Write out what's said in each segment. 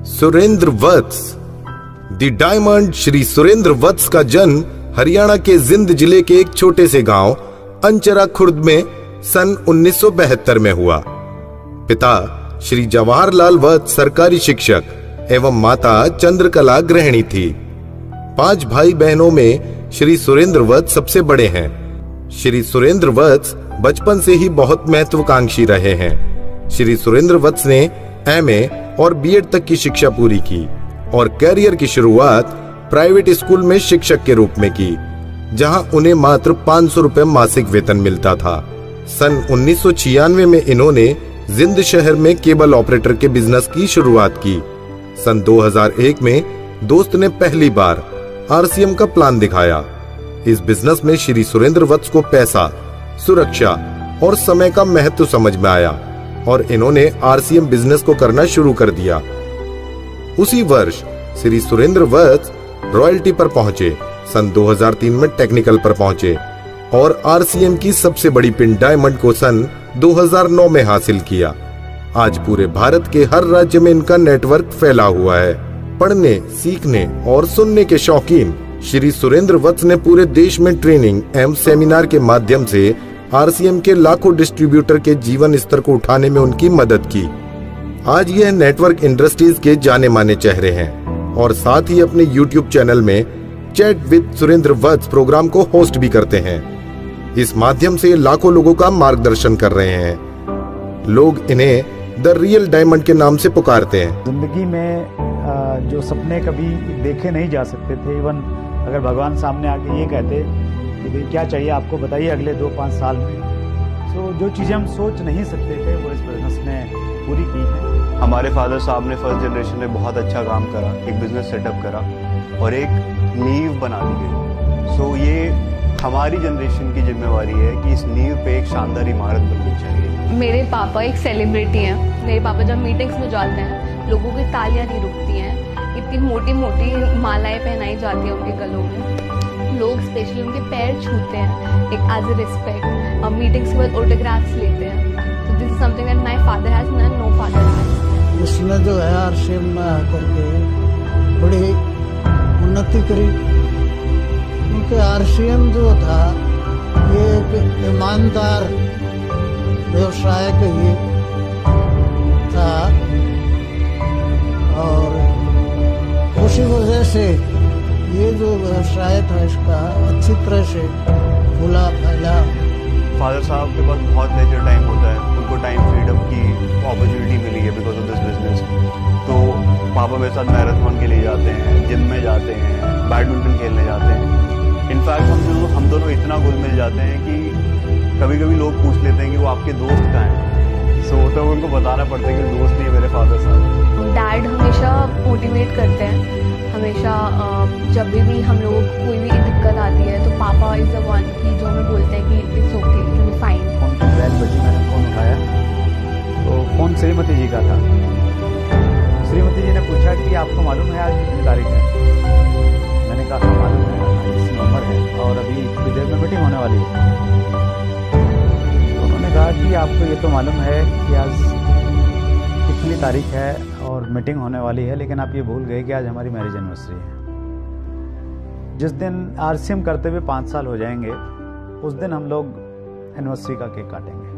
Surendra Vats. The diamond Shri Surendra Vats का जन्म हरियाणा के जिंद जिले के एक छोटे से गांव अंचरा खुर्द में सन 1972 में हुआ। पिता श्री जवाहरलाल वत्स सरकारी शिक्षक एवं माता चंद्रकला गृहिणी थी। 5 भाई बहनों में श्री सुरेंद्र वत्स सबसे बड़े हैं। श्री सुरेंद्र वत्स बचपन से ही बहुत महत्वाकांक्षी रहे हैं। श्री सुरेंद्र वत्स ने एमए और बीएड तक की शिक्षा पूरी की और करियर की शुरुआत प्राइवेट स्कूल में शिक्षक के रूप में की, जहां उन्हें मात्र 500 रुपए मासिक वेतन मिलता था। सन 1996 में इन्होंने जिंद शहर में केबल ऑपरेटर के बिजनेस की शुरुआत की। सन 2001 में दोस्त ने पहली बार आरसीएम का प्लान दिखाया। इस बिजनेस में श्री सुरेंद्र वत्स को पैसा, सुरक्षा और समय का महत्व समझ में आया और इन्होंने आरसीएम बिजनेस को करना शुरू कर दिया। उसी वर्ष श्री सुरेंद्र वत्स रॉयल्टी पर पहुंचे। सन 2003 में टेक्निकल पर पहुंचे और आरसीएम की सबसे बड़ी पिन डायमंड को सन 2009 में हासिल किया। आज पूरे भारत के हर राज्य में इनका नेटवर्क फैला हुआ है। पढ़ने, सीखने और सुनने के शौकीन श्री सुरेंद्र वत्स ने पूरे देश में ट्रेनिंग एवं सेमिनार के माध्यम से आरसीएम के लाखों डिस्ट्रीब्यूटर के जीवन स्तर को उठाने में उनकी मदद की। आज यह नेटवर्क इंडस्ट्रीज के जाने माने चेहरे हैं और साथ ही अपने यूट्यूब चैनल में chat with Surendra Vats programme को होस्ट भी करते हैं। इस माध्यम से लाखों लोगों का मार्गदर्शन कर रहे हैं। लोग इन्हें द रियल डायमंड के नाम से पुकारते हैं। जिंदगी में जो सपने कभी देखे नहीं जा सकते थे, इवन अगर भगवान सामने आके ये कहते कि भाई क्या चाहिए आपको बताइए अगले 2-5 साल में, तो जो चीज़ें हम सोच नहीं सकते थे वो इस बिजनेस ने पूरी की है। हमारे फादर साहब ने फर्स्ट जनरेशन में बहुत अच्छा काम करा, एक बिजनेस सेटअप करा और एक नींव बना दी गई। सो ये हमारी जनरेशन की जिम्मेवारी है कि इस नींव पे एक शानदार इमारत बननी चाहिए। मेरे पापा एक सेलिब्रिटी हैं। मेरे पापा जब मीटिंग्स में जाते हैं लोगों की तालियां नहीं रुकती हैं। इतनी मोटी मोटी मालाएं पहनाई जाती हैं उनके गलों में। लोग स्पेशली उनके पैर छूते हैं एक एज ए रिस्पेक्ट और मीटिंग्स के बाद ऑटोग्राफ्स लेते हैं। तो this is something that my father has and no father has. इसने जो है आरसीएम में करके बड़ी उन्नति करी, क्योंकि आरसीएम जो था ये एक ईमानदार व्यवसाय का ये था और उसी वजह से ये जो व्यवसाय था इसका अच्छी तरह से फूला फैला। फादर साहब के पास बहुत लेजर टाइम होता है, उनको टाइम फ्रीडम की अपॉर्चुनिटी मिली है बिकॉज ऑफ दिस बिजनेस। तो पापा मेरे साथ मैराथन के लिए जाते हैं, जिम में जाते हैं, बैडमिंटन खेलने जाते हैं। इनफैक्ट हम दोनों इतना घुल मिल जाते हैं कि कभी कभी लोग पूछ लेते हैं कि वो आपके दोस्त कहाँ हैं। सो तो उनको बताना पड़ता है कि दोस्त नहीं है मेरे फादर साहब। डैड हमेशा मोटिवेट करते हैं। हमेशा जब भी हम लोगों को कोई भी दिक्कत आती है तो पापा इज द वन की जो हमें बोलते हैं कि it's okay, it will be fine. Phone की बेल बजी, मैंने फ़ोन उठाया तो फ़ोन श्रीमती जी का था। श्रीमती जी ने पूछा कि आपको मालूम है आज कितनी तारीख है? मैंने कहा मालूम है, 20 नवंबर है और अभी थोड़ी देर में मीटिंग होने वाली है। तो उन्होंने कहा कि आपको ये तो मालूम है कि आज कितनी तारीख है और मीटिंग होने वाली है, लेकिन आप ये भूल गए कि आज हमारी मैरिज एनिवर्सरी है। जिस दिन आरसीएम करते हुए 5 साल हो जाएंगे उस दिन हम लोग एनिवर्सरी का केक काटेंगे।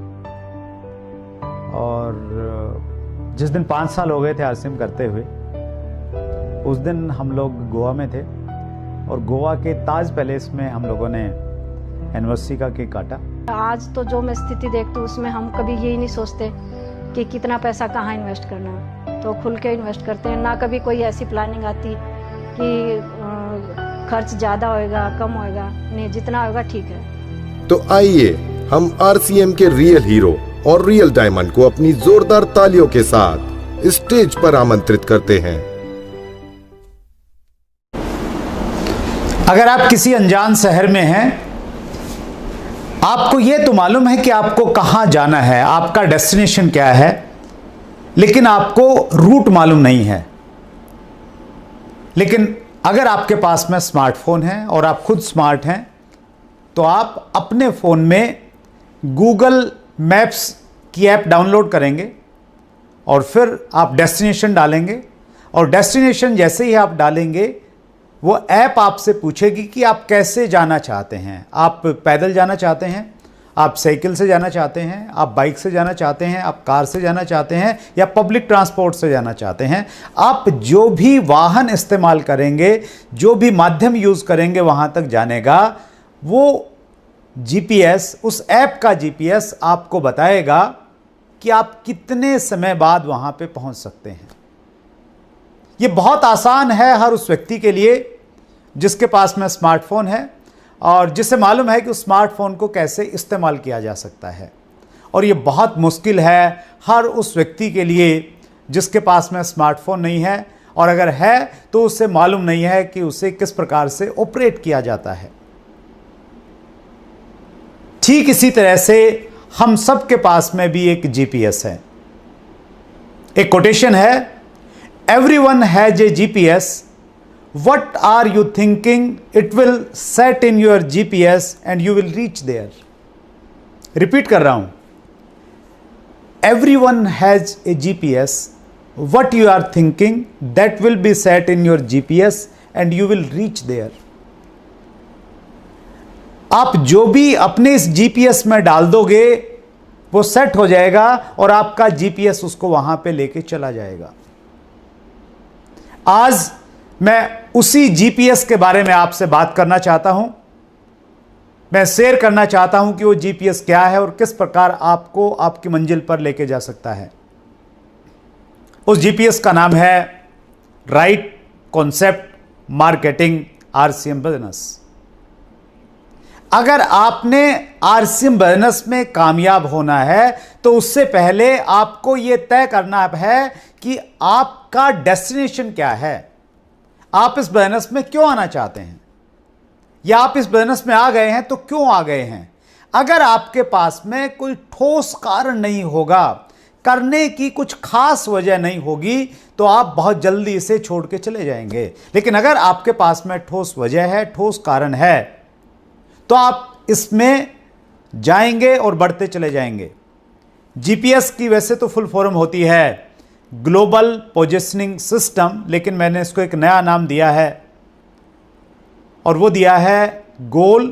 और जिस दिन 5 साल हो गए थे आरसीएम करते हुए उस दिन हम लोग गोवा में थे और गोवा के ताज पैलेस में हम लोगों ने एनिवर्सरी का केक काटा। आज तो जो मैं स्थिति देखती हूँ उसमें हम कभी यही नहीं सोचते कि कितना पैसा कहाँ इन्वेस्ट करना है, तो खुल के इन्वेस्ट करते हैं। ना कभी कोई ऐसी प्लानिंग आती कि खर्च ज़्यादा होएगा कम होएगा, नहीं जितना होगा ठीक है। तो आइए हम आरसीएम के रियल हीरो और रियल डायमंड को अपनी जोरदार तालियों के साथ स्टेज पर आमंत्रित करते हैं। अगर आप किसी अनजान शहर में हैं, आपको यह तो मालूम है कि आपको कहां जाना है, आपका डेस्टिनेशन क्या है, लेकिन आपको रूट मालूम नहीं है। लेकिन अगर आपके पास में स्मार्टफोन है और आप खुद स्मार्ट हैं तो आप अपने फ़ोन में गूगल मैप्स की ऐप डाउनलोड करेंगे और फिर आप डेस्टिनेशन डालेंगे और डेस्टिनेशन जैसे ही आप डालेंगे वो ऐप आपसे पूछेगी कि आप कैसे जाना चाहते हैं। आप पैदल जाना चाहते हैं, आप साइकिल से जाना चाहते हैं, आप बाइक से जाना चाहते हैं, आप कार से जाना चाहते हैं या पब्लिक ट्रांसपोर्ट से जाना चाहते हैं। आप जो भी वाहन इस्तेमाल करेंगे, जो भी माध्यम यूज़ करेंगे वहाँ तक जाने का, वो जीपीएस, उस ऐप का जीपीएस आपको बताएगा कि आप कितने समय बाद वहाँ पे पहुँच सकते हैं। ये बहुत आसान है हर उस व्यक्ति के लिए जिसके पास में स्मार्टफोन है और जिसे मालूम है कि उस स्मार्टफोन को कैसे इस्तेमाल किया जा सकता है। और ये बहुत मुश्किल है हर उस व्यक्ति के लिए जिसके पास में स्मार्टफोन नहीं है, और अगर है तो उसे मालूम नहीं है कि उसे किस प्रकार से ऑपरेट किया जाता है। ठीक इसी तरह से हम सब के पास में भी एक जीपीएस है। एक कोटेशन है, everyone has a GPS, what are you thinking, it will set in your GPS and you will reach there. Repeat कर रहा हूं, everyone has a GPS, what you are thinking that will be set in your GPS and you will reach there. आप जो भी अपने इस GPS में डाल दोगे वो सेट हो जाएगा और आपका जीपीएस उसको वहां पे लेके चला जाएगा। आज मैं उसी जीपीएस के बारे में आपसे बात करना चाहता हूं। मैं शेयर करना चाहता हूं कि वो जीपीएस क्या है और किस प्रकार आपको आपकी मंजिल पर लेके जा सकता है। उस जीपीएस का नाम है right concept marketing RCM business. अगर आपने आरसीएम बिजनेस में कामयाब होना है तो उससे पहले आपको यह तय करना है कि आपका डेस्टिनेशन क्या है। आप इस बिजनेस में क्यों आना चाहते हैं, या आप इस बिजनेस में आ गए हैं तो क्यों आ गए हैं। अगर आपके पास में कोई ठोस कारण नहीं होगा, करने की कुछ खास वजह नहीं होगी, तो आप बहुत जल्दी इसे छोड़ के चले जाएंगे। लेकिन अगर आपके पास में ठोस वजह है, ठोस कारण है, तो आप इसमें जाएंगे और बढ़ते चले जाएंगे। जीपीएस की वैसे तो फुल फॉर्म होती है ग्लोबल पोजिशनिंग सिस्टम, लेकिन मैंने इसको एक नया नाम दिया है और वो दिया है गोल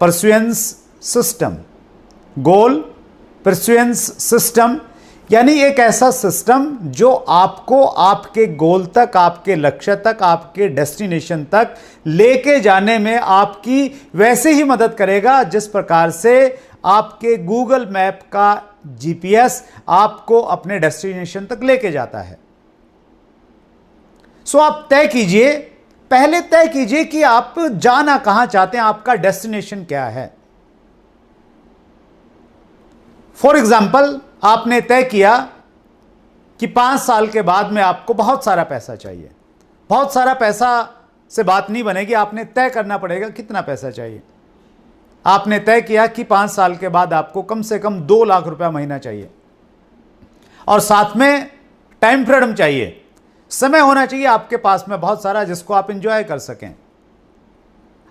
परस्यूएंस सिस्टम। गोल परस्यूएंस सिस्टम यानी एक ऐसा सिस्टम जो आपको आपके गोल तक, आपके लक्ष्य तक, आपके डेस्टिनेशन तक लेके जाने में आपकी वैसे ही मदद करेगा जिस प्रकार से आपके गूगल मैप का जीपीएस आपको अपने डेस्टिनेशन तक लेके जाता है। सो आप तय कीजिए, पहले तय कीजिए कि आप जाना कहां चाहते हैं, आपका डेस्टिनेशन क्या है। फॉर एग्जाम्पल, आपने तय किया कि 5 साल के बाद में आपको बहुत सारा पैसा चाहिए। बहुत सारा पैसा से बात नहीं बनेगी, आपने तय करना पड़ेगा कितना पैसा चाहिए। आपने तय किया कि 5 साल के बाद आपको कम से कम 2 लाख रुपया महीना चाहिए और साथ में टाइम फ्रीडम चाहिए, समय होना चाहिए आपके पास में बहुत सारा जिसको आप एंजॉय कर सकें,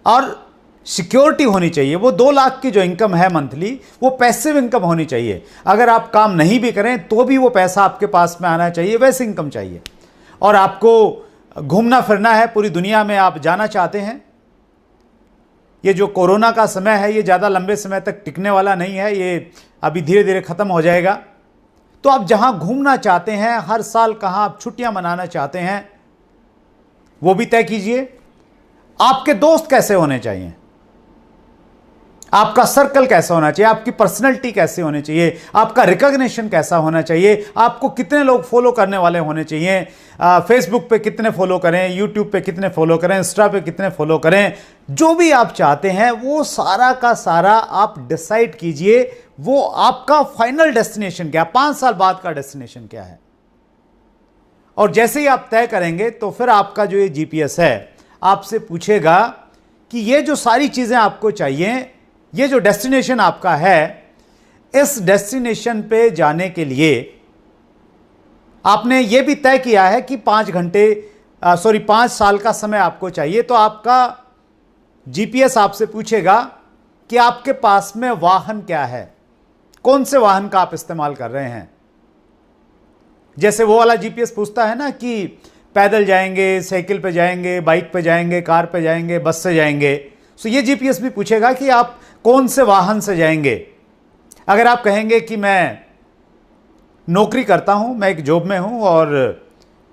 और सिक्योरिटी होनी चाहिए। वो 2 लाख की जो इनकम है मंथली, वो पैसिव इनकम होनी चाहिए। अगर आप काम नहीं भी करें तो भी वो पैसा आपके पास में आना चाहिए, वैसे इनकम चाहिए। और आपको घूमना फिरना है, पूरी दुनिया में आप जाना चाहते हैं। ये जो कोरोना का समय है ये ज़्यादा लंबे समय तक टिकने वाला नहीं है, ये अभी धीरे धीरे ख़त्म हो जाएगा। तो आप जहां घूमना चाहते हैं, हर साल कहां आप छुट्टियां मनाना चाहते हैं, वो भी तय कीजिए। आपके दोस्त कैसे होने चाहिए, आपका सर्कल कैसा होना चाहिए, आपकी पर्सनैलिटी कैसे होनी चाहिए, आपका रिकॉग्निशन कैसा होना चाहिए, आपको कितने लोग फॉलो करने वाले होने चाहिए, फेसबुक पे कितने फॉलो करें, यूट्यूब पे कितने फॉलो करें, इंस्टा पे कितने फॉलो करें। जो भी आप चाहते हैं वो सारा का सारा आप डिसाइड कीजिए। वो आपका फाइनल डेस्टिनेशन क्या है, 5 साल बाद का डेस्टिनेशन क्या है। और जैसे ही आप तय करेंगे तो फिर आपका जो ये जीपीएस है आपसे पूछेगा कि ये जो सारी चीजें आपको चाहिए, ये जो डेस्टिनेशन आपका है, इस डेस्टिनेशन पे जाने के लिए आपने ये भी तय किया है कि 5 साल का समय आपको चाहिए। तो आपका जीपीएस आपसे पूछेगा कि आपके पास में वाहन क्या है, कौन से वाहन का आप इस्तेमाल कर रहे हैं। जैसे वो वाला जीपीएस पूछता है ना कि पैदल जाएंगे, साइकिल पे जाएंगे, बाइक पे जाएंगे, कार पे जाएंगे, बस से जाएंगे, तो ये जीपीएस भी पूछेगा कि आप कौन से वाहन से जाएंगे। अगर आप कहेंगे कि मैं नौकरी करता हूं, मैं एक जॉब में हूं और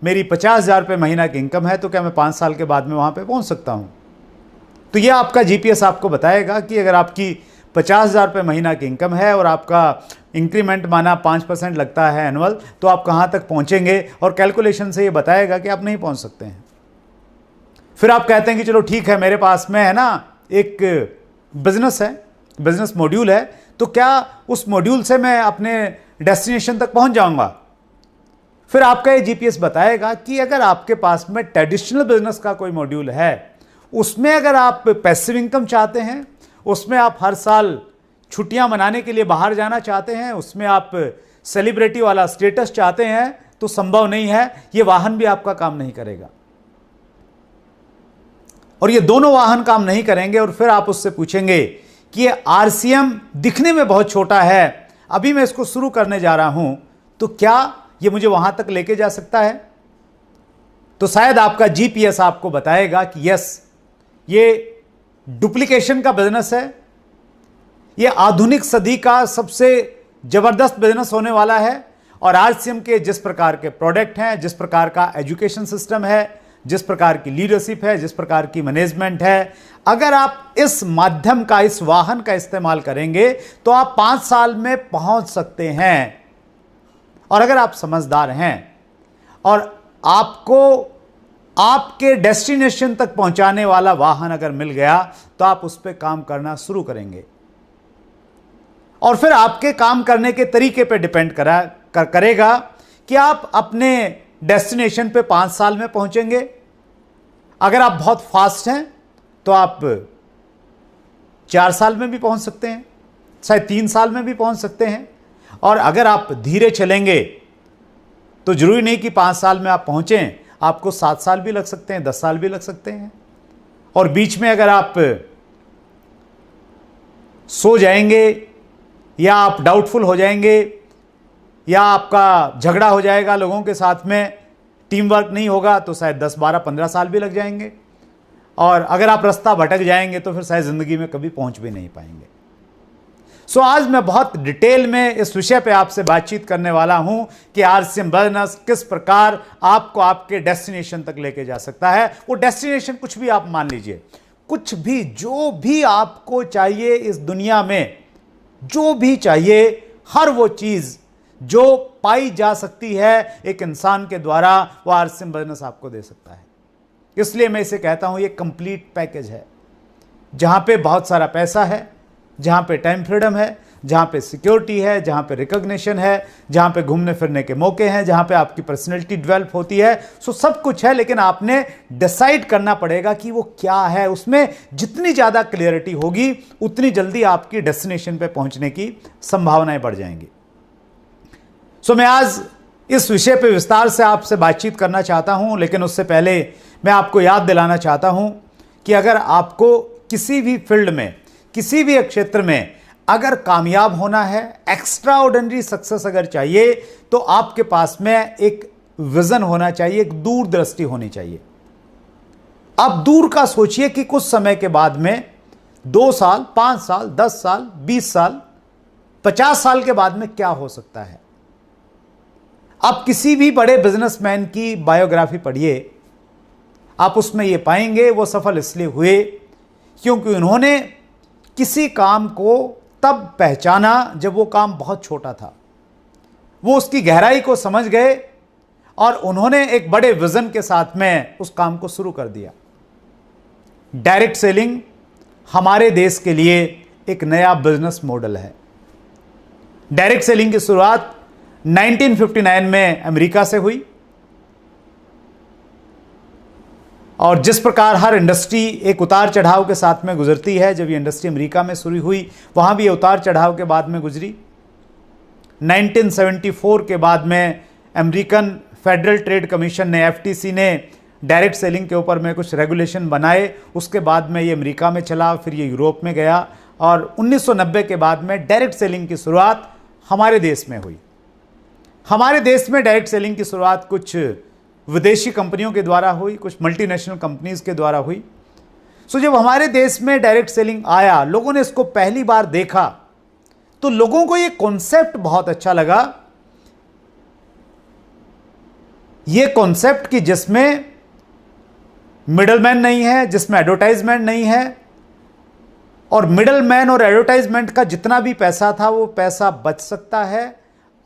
मेरी 50,000 रुपये महीना की इनकम है, तो क्या मैं 5 साल के बाद में वहां पे पहुंच सकता हूं? तो यह आपका जीपीएस आपको बताएगा कि अगर आपकी 50,000 रुपये महीना की इनकम है और आपका इंक्रीमेंट माना 5% लगता है एनुअल, तो आप कहां तक पहुंचेंगे, और कैलकुलेशन से ये बताएगा कि आप नहीं पहुंच सकते हैं। फिर आप कहते हैं कि चलो ठीक है, मेरे पास में है ना एक बिजनेस है, बिजनेस मॉड्यूल है, तो क्या उस मॉड्यूल से मैं अपने डेस्टिनेशन तक पहुंच जाऊंगा? फिर आपका ये जीपीएस बताएगा कि अगर आपके पास में ट्रेडिशनल बिजनेस का कोई मॉड्यूल है, उसमें अगर आप पैसिव इनकम चाहते हैं, उसमें आप हर साल छुट्टियां मनाने के लिए बाहर जाना चाहते हैं, उसमें आप सेलिब्रिटी वाला स्टेटस चाहते हैं, तो संभव नहीं है, ये वाहन भी आपका काम नहीं करेगा। और ये दोनों वाहन काम नहीं करेंगे। और फिर आप उससे पूछेंगे कि ये आरसीएम दिखने में बहुत छोटा है, अभी मैं इसको शुरू करने जा रहा हूं, तो क्या ये मुझे वहां तक लेके जा सकता है? तो शायद आपका जीपीएस आपको बताएगा कि यस, ये डुप्लीकेशन का बिजनेस है, ये आधुनिक सदी का सबसे जबरदस्त बिजनेस होने वाला है, और आरसीएम के जिस प्रकार के प्रोडक्ट हैं, जिस प्रकार का एजुकेशन सिस्टम है, जिस प्रकार की लीडरशिप है, जिस प्रकार की मैनेजमेंट है, अगर आप इस माध्यम का, इस वाहन का इस्तेमाल करेंगे तो आप 5 साल में पहुंच सकते हैं। और अगर आप समझदार हैं और आपको आपके डेस्टिनेशन तक पहुंचाने वाला वाहन अगर मिल गया, तो आप उस पर काम करना शुरू करेंगे। और फिर आपके काम करने के तरीके पे डिपेंड करेगा कि आप अपने डेस्टिनेशन पे 5 साल में पहुंचेंगे। अगर आप बहुत फास्ट हैं तो आप 4 साल में भी पहुंच सकते हैं, शायद 3 साल में भी पहुंच सकते हैं। और अगर आप धीरे चलेंगे तो जरूरी नहीं कि 5 साल में आप पहुंचें, आपको 7 साल भी लग सकते हैं, 10 साल भी लग सकते हैं। और बीच में अगर आप सो जाएंगे, या आप डाउटफुल हो जाएंगे, या आपका झगड़ा हो जाएगा लोगों के साथ में, टीम वर्क नहीं होगा, तो शायद 10, 12, 15 साल भी लग जाएंगे। और अगर आप रास्ता भटक जाएंगे तो फिर शायद ज़िंदगी में कभी पहुंच भी नहीं पाएंगे। सो आज मैं बहुत डिटेल में इस विषय पे आपसे बातचीत करने वाला हूं कि आरसीएम बिजनेस किस प्रकार आपको आपके डेस्टिनेशन तक लेके जा सकता है। वो डेस्टिनेशन कुछ भी आप मान लीजिए, कुछ भी, जो भी आपको चाहिए इस दुनिया में, जो भी चाहिए, हर वो चीज जो पाई जा सकती है एक इंसान के द्वारा, वो आरसीएम बिजनेस आपको दे सकता है। इसलिए मैं इसे कहता हूं ये कंप्लीट पैकेज है, जहां पे बहुत सारा पैसा है, जहां पे टाइम फ्रीडम है, जहां पे सिक्योरिटी है, जहां पे रिकॉग्निशन है, जहां पे घूमने फिरने के मौके हैं, जहां पे आपकी पर्सनैलिटी डेवलप होती है। सो सब कुछ है, लेकिन आपने डिसाइड करना पड़ेगा कि वो क्या है। उसमें जितनी ज़्यादा क्लियरिटी होगी, उतनी जल्दी आपकी डेस्टिनेशन पे पहुंचने की संभावनाएं बढ़ जाएंगी। सो मैं आज इस विषय पे विस्तार से आपसे बातचीत करना चाहता हूं, लेकिन उससे पहले मैं आपको याद दिलाना चाहता हूं कि अगर आपको किसी भी फील्ड में, किसी भी क्षेत्र में अगर कामयाब होना है, एक्स्ट्रा ऑर्डिनरी सक्सेस अगर चाहिए, तो आपके पास में एक विजन होना चाहिए, एक दूरदृष्टि होनी चाहिए। आप दूर का सोचिए कि कुछ समय के बाद में 2 साल, 5 साल, 10 साल, 20 साल, 50 साल के बाद में क्या हो सकता है। आप किसी भी बड़े बिजनेसमैन की बायोग्राफी पढ़िए, आप उसमें यह पाएंगे वो सफल इसलिए हुए क्योंकि उन्होंने किसी काम को तब पहचाना जब वो काम बहुत छोटा था, वो उसकी गहराई को समझ गए और उन्होंने एक बड़े विजन के साथ में उस काम को शुरू कर दिया। डायरेक्ट सेलिंग हमारे देश के लिए एक नया बिजनेस मॉडल है। डायरेक्ट सेलिंग की शुरुआत 1959 में अमेरिका से हुई, और जिस प्रकार हर इंडस्ट्री एक उतार चढ़ाव के साथ में गुजरती है, जब ये इंडस्ट्री अमेरिका में शुरू हुई, वहाँ भी ये उतार चढ़ाव के बाद में गुजरी। 1974 के बाद में अमेरिकन फेडरल ट्रेड कमीशन ने, एफटीसी ने डायरेक्ट सेलिंग के ऊपर में कुछ रेगुलेशन बनाए। उसके बाद में ये अमेरिका में चला, फिर ये यूरोप में गया, और 1990 के बाद में डायरेक्ट सेलिंग की शुरुआत हमारे देश में हुई। हमारे देश में डायरेक्ट सेलिंग की शुरुआत कुछ विदेशी कंपनियों के द्वारा हुई, कुछ मल्टीनेशनल कंपनीज के द्वारा हुई। सो जब हमारे देश में डायरेक्ट सेलिंग आया, लोगों ने इसको पहली बार देखा, तो लोगों को यह कॉन्सेप्ट बहुत अच्छा लगा। यह कॉन्सेप्ट कि जिसमें मिडलमैन नहीं है, जिसमें एडवर्टाइजमेंट नहीं है, और मिडलमैन और एडवर्टाइजमेंट का जितना भी पैसा था वो पैसा बच सकता है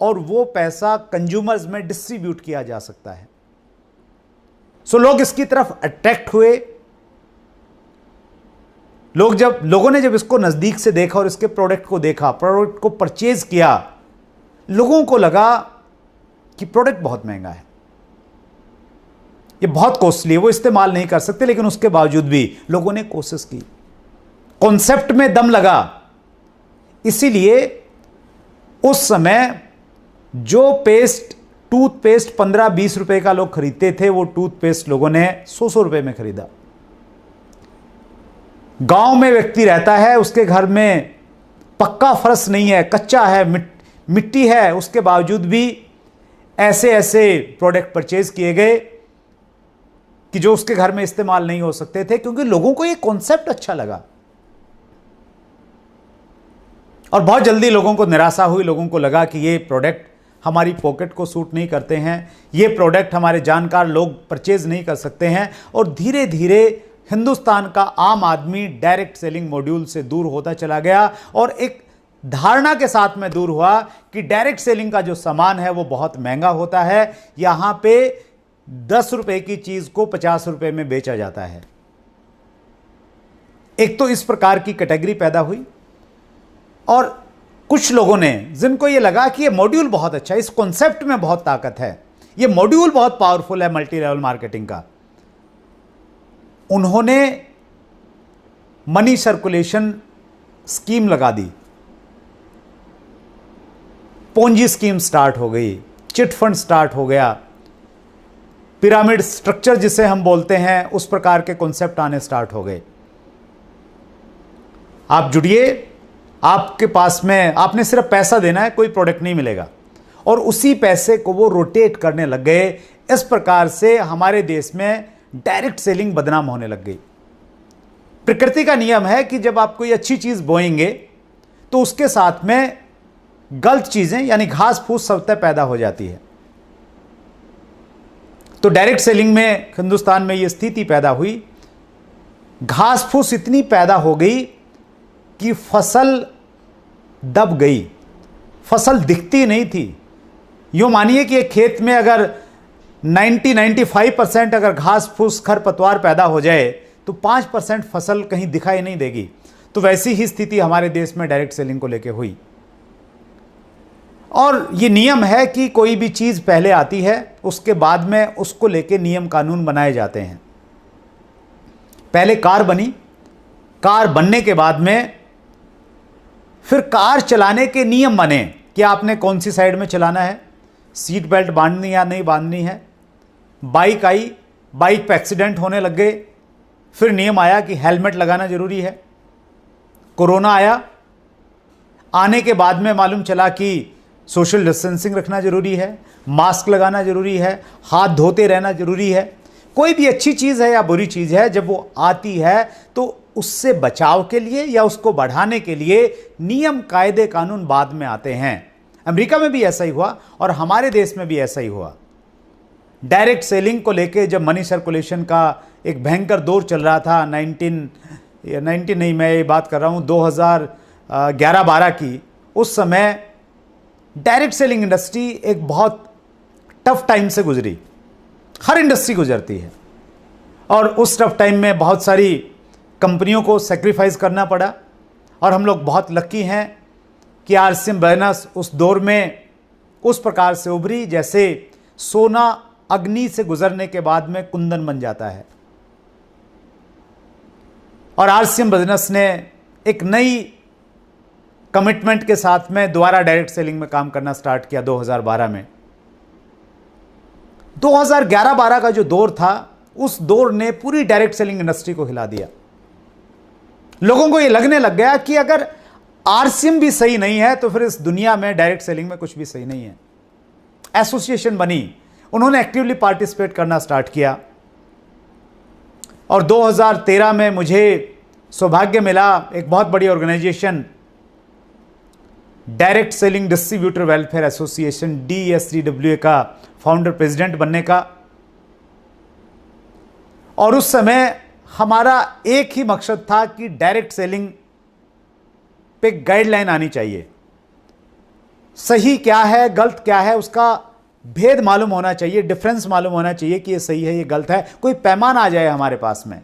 और वो पैसा कंज्यूमर्स में डिस्ट्रीब्यूट किया जा सकता है। सो लोग इसकी तरफ अट्रैक्ट हुए। लोगों ने जब इसको नजदीक से देखा और इसके प्रोडक्ट को देखा, प्रोडक्ट को परचेज किया, लोगों को लगा कि प्रोडक्ट बहुत महंगा है, ये बहुत कॉस्टली है, वो इस्तेमाल नहीं कर सकते, लेकिन उसके बावजूद भी लोगों ने कोशिश की। कॉन्सेप्ट में दम लगा। इसीलिए उस समय जो टूथपेस्ट 15-20 रुपए का लोग खरीदते थे, वो टूथपेस्ट लोगों ने 100 रुपए में खरीदा। गांव में व्यक्ति रहता है, उसके घर में पक्का फर्श नहीं है, कच्चा है, मिट्टी है, उसके बावजूद भी ऐसे ऐसे प्रोडक्ट परचेज किए गए कि जो उसके घर में इस्तेमाल नहीं हो सकते थे, क्योंकि लोगों को ये कॉन्सेप्ट अच्छा लगा। और बहुत जल्दी लोगों को निराशा हुई। लोगों को लगा कि ये प्रोडक्ट हमारी पॉकेट को सूट नहीं करते हैं, ये प्रोडक्ट हमारे जानकार लोग परचेज नहीं कर सकते हैं। और धीरे धीरे हिंदुस्तान का आम आदमी डायरेक्ट सेलिंग मॉड्यूल से दूर होता चला गया और एक धारणा के साथ में दूर हुआ कि डायरेक्ट सेलिंग का जो सामान है वो बहुत महंगा होता है। यहां पे 10 रुपए की चीज को 50 रुपए में बेचा जाता है। एक तो इस प्रकार की कैटेगरी पैदा हुई, और कुछ लोगों ने, जिनको यह लगा कि यह मॉड्यूल बहुत अच्छा है, इस कॉन्सेप्ट में बहुत ताकत है, यह मॉड्यूल बहुत पावरफुल है मल्टी लेवल मार्केटिंग का, उन्होंने मनी सर्कुलेशन स्कीम लगा दी। पोंजी स्कीम स्टार्ट हो गई, चिट फंड स्टार्ट हो गया, पिरामिड स्ट्रक्चर जिसे हम बोलते हैं, उस प्रकार के कॉन्सेप्ट आने स्टार्ट हो गए। आप जुड़िए, आपके पास में आपने सिर्फ पैसा देना है, कोई प्रोडक्ट नहीं मिलेगा, और उसी पैसे को वो रोटेट करने लग गए। इस प्रकार से हमारे देश में डायरेक्ट सेलिंग बदनाम होने लग गई। प्रकृति का नियम है कि जब आप कोई अच्छी चीज बोएंगे तो उसके साथ में गलत चीजें यानी घास फूस स्वतः पैदा हो जाती है। तो डायरेक्ट सेलिंग में हिंदुस्तान में यह स्थिति पैदा हुई, घास फूस इतनी पैदा हो गई कि फसल दब गई, फसल दिखती नहीं थी। यूं मानिए कि एक खेत में अगर 90-95% अगर घास फूस खरपतवार पैदा हो जाए तो 5% फसल कहीं दिखाई नहीं देगी। तो वैसी ही स्थिति हमारे देश में डायरेक्ट सेलिंग को लेकर हुई। और ये नियम है कि कोई भी चीज पहले आती है, उसके बाद में उसको लेके नियम कानून बनाए जाते हैं। पहले कार बनी, कार बनने के बाद में फिर कार चलाने के नियम बने कि आपने कौन सी साइड में चलाना है, सीट बेल्ट बांधनी या नहीं बांधनी है। बाइक आई, बाइक पे एक्सीडेंट होने लग गए, फिर नियम आया कि हेलमेट लगाना जरूरी है। कोरोना आया, आने के बाद में मालूम चला कि सोशल डिस्टेंसिंग रखना जरूरी है, मास्क लगाना जरूरी है, हाथ धोते रहना जरूरी है। कोई भी अच्छी चीज़ है या बुरी चीज़ है, जब वो आती है तो उससे बचाव के लिए या उसको बढ़ाने के लिए नियम कायदे कानून बाद में आते हैं। अमेरिका में भी ऐसा ही हुआ और हमारे देश में भी ऐसा ही हुआ। डायरेक्ट सेलिंग को लेके जब मनी सर्कुलेशन का एक भयंकर दौर चल रहा था, 19 नहीं, मैं ये बात कर रहा हूँ 2011-12 की, उस समय डायरेक्ट सेलिंग इंडस्ट्री एक बहुत टफ टाइम से गुजरी। हर इंडस्ट्री गुजरती है, और उस टफ टाइम में बहुत सारी कंपनियों को सेक्रीफाइस करना पड़ा। और हम लोग बहुत लकी हैं कि आरसीएम बिजनेस उस दौर में उस प्रकार से उभरी जैसे सोना अग्नि से गुजरने के बाद में कुंदन बन जाता है। और आरसीएम बिजनेस ने एक नई कमिटमेंट के साथ में दोबारा डायरेक्ट सेलिंग में काम करना स्टार्ट किया 2012 में। 2011-12 का जो दौर था, उस दौर ने पूरी डायरेक्ट सेलिंग इंडस्ट्री को हिला दिया। लोगों को यह लगने लग गया कि अगर आरसीएम भी सही नहीं है तो फिर इस दुनिया में डायरेक्ट सेलिंग में कुछ भी सही नहीं है। एसोसिएशन बनी, उन्होंने एक्टिवली पार्टिसिपेट करना स्टार्ट किया। और 2013 में मुझे सौभाग्य मिला एक बहुत बड़ी organisation direct selling distributor welfare association DSDWA का फाउंडर प्रेसिडेंट बनने का। और उस समय हमारा एक ही मकसद था कि डायरेक्ट सेलिंग पे गाइडलाइन आनी चाहिए। सही क्या है, गलत क्या है, उसका भेद मालूम होना चाहिए, डिफरेंस मालूम होना चाहिए कि ये सही है, ये गलत है, कोई पैमाना आ जाए हमारे पास में।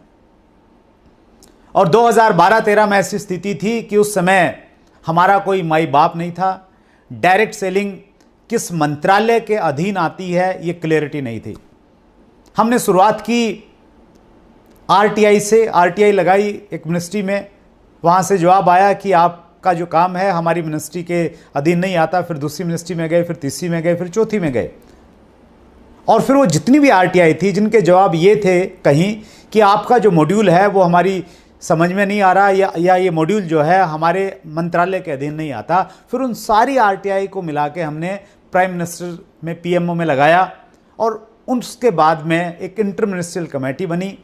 और 2012-13 में ऐसी स्थिति थी कि उस समय हमारा कोई माई बाप नहीं था। डायरेक्ट सेलिंग किस मंत्रालय के अधीन आती है ये क्लैरिटी नहीं थी। हमने शुरुआत की RTI से, RTI लगाई एक मिनिस्ट्री में, वहाँ से जवाब आया कि आपका जो काम है हमारी मिनिस्ट्री के अधीन नहीं आता। फिर दूसरी मिनिस्ट्री में गए, फिर तीसरी में गए, फिर चौथी में गए। और फिर वो जितनी भी RTI थी जिनके जवाब ये थे कहीं कि आपका जो मॉड्यूल है वो हमारी समझ में नहीं आ रहा, या ये मॉड्यूल जो है हमारे मंत्रालय के अधीन नहीं आता। फिर उन सारी RTI को मिला के हमने प्राइम मिनिस्टर में PMO में लगाया। और उसके बाद में एक इंटर मिनिस्ट्रियल कमेटी बनी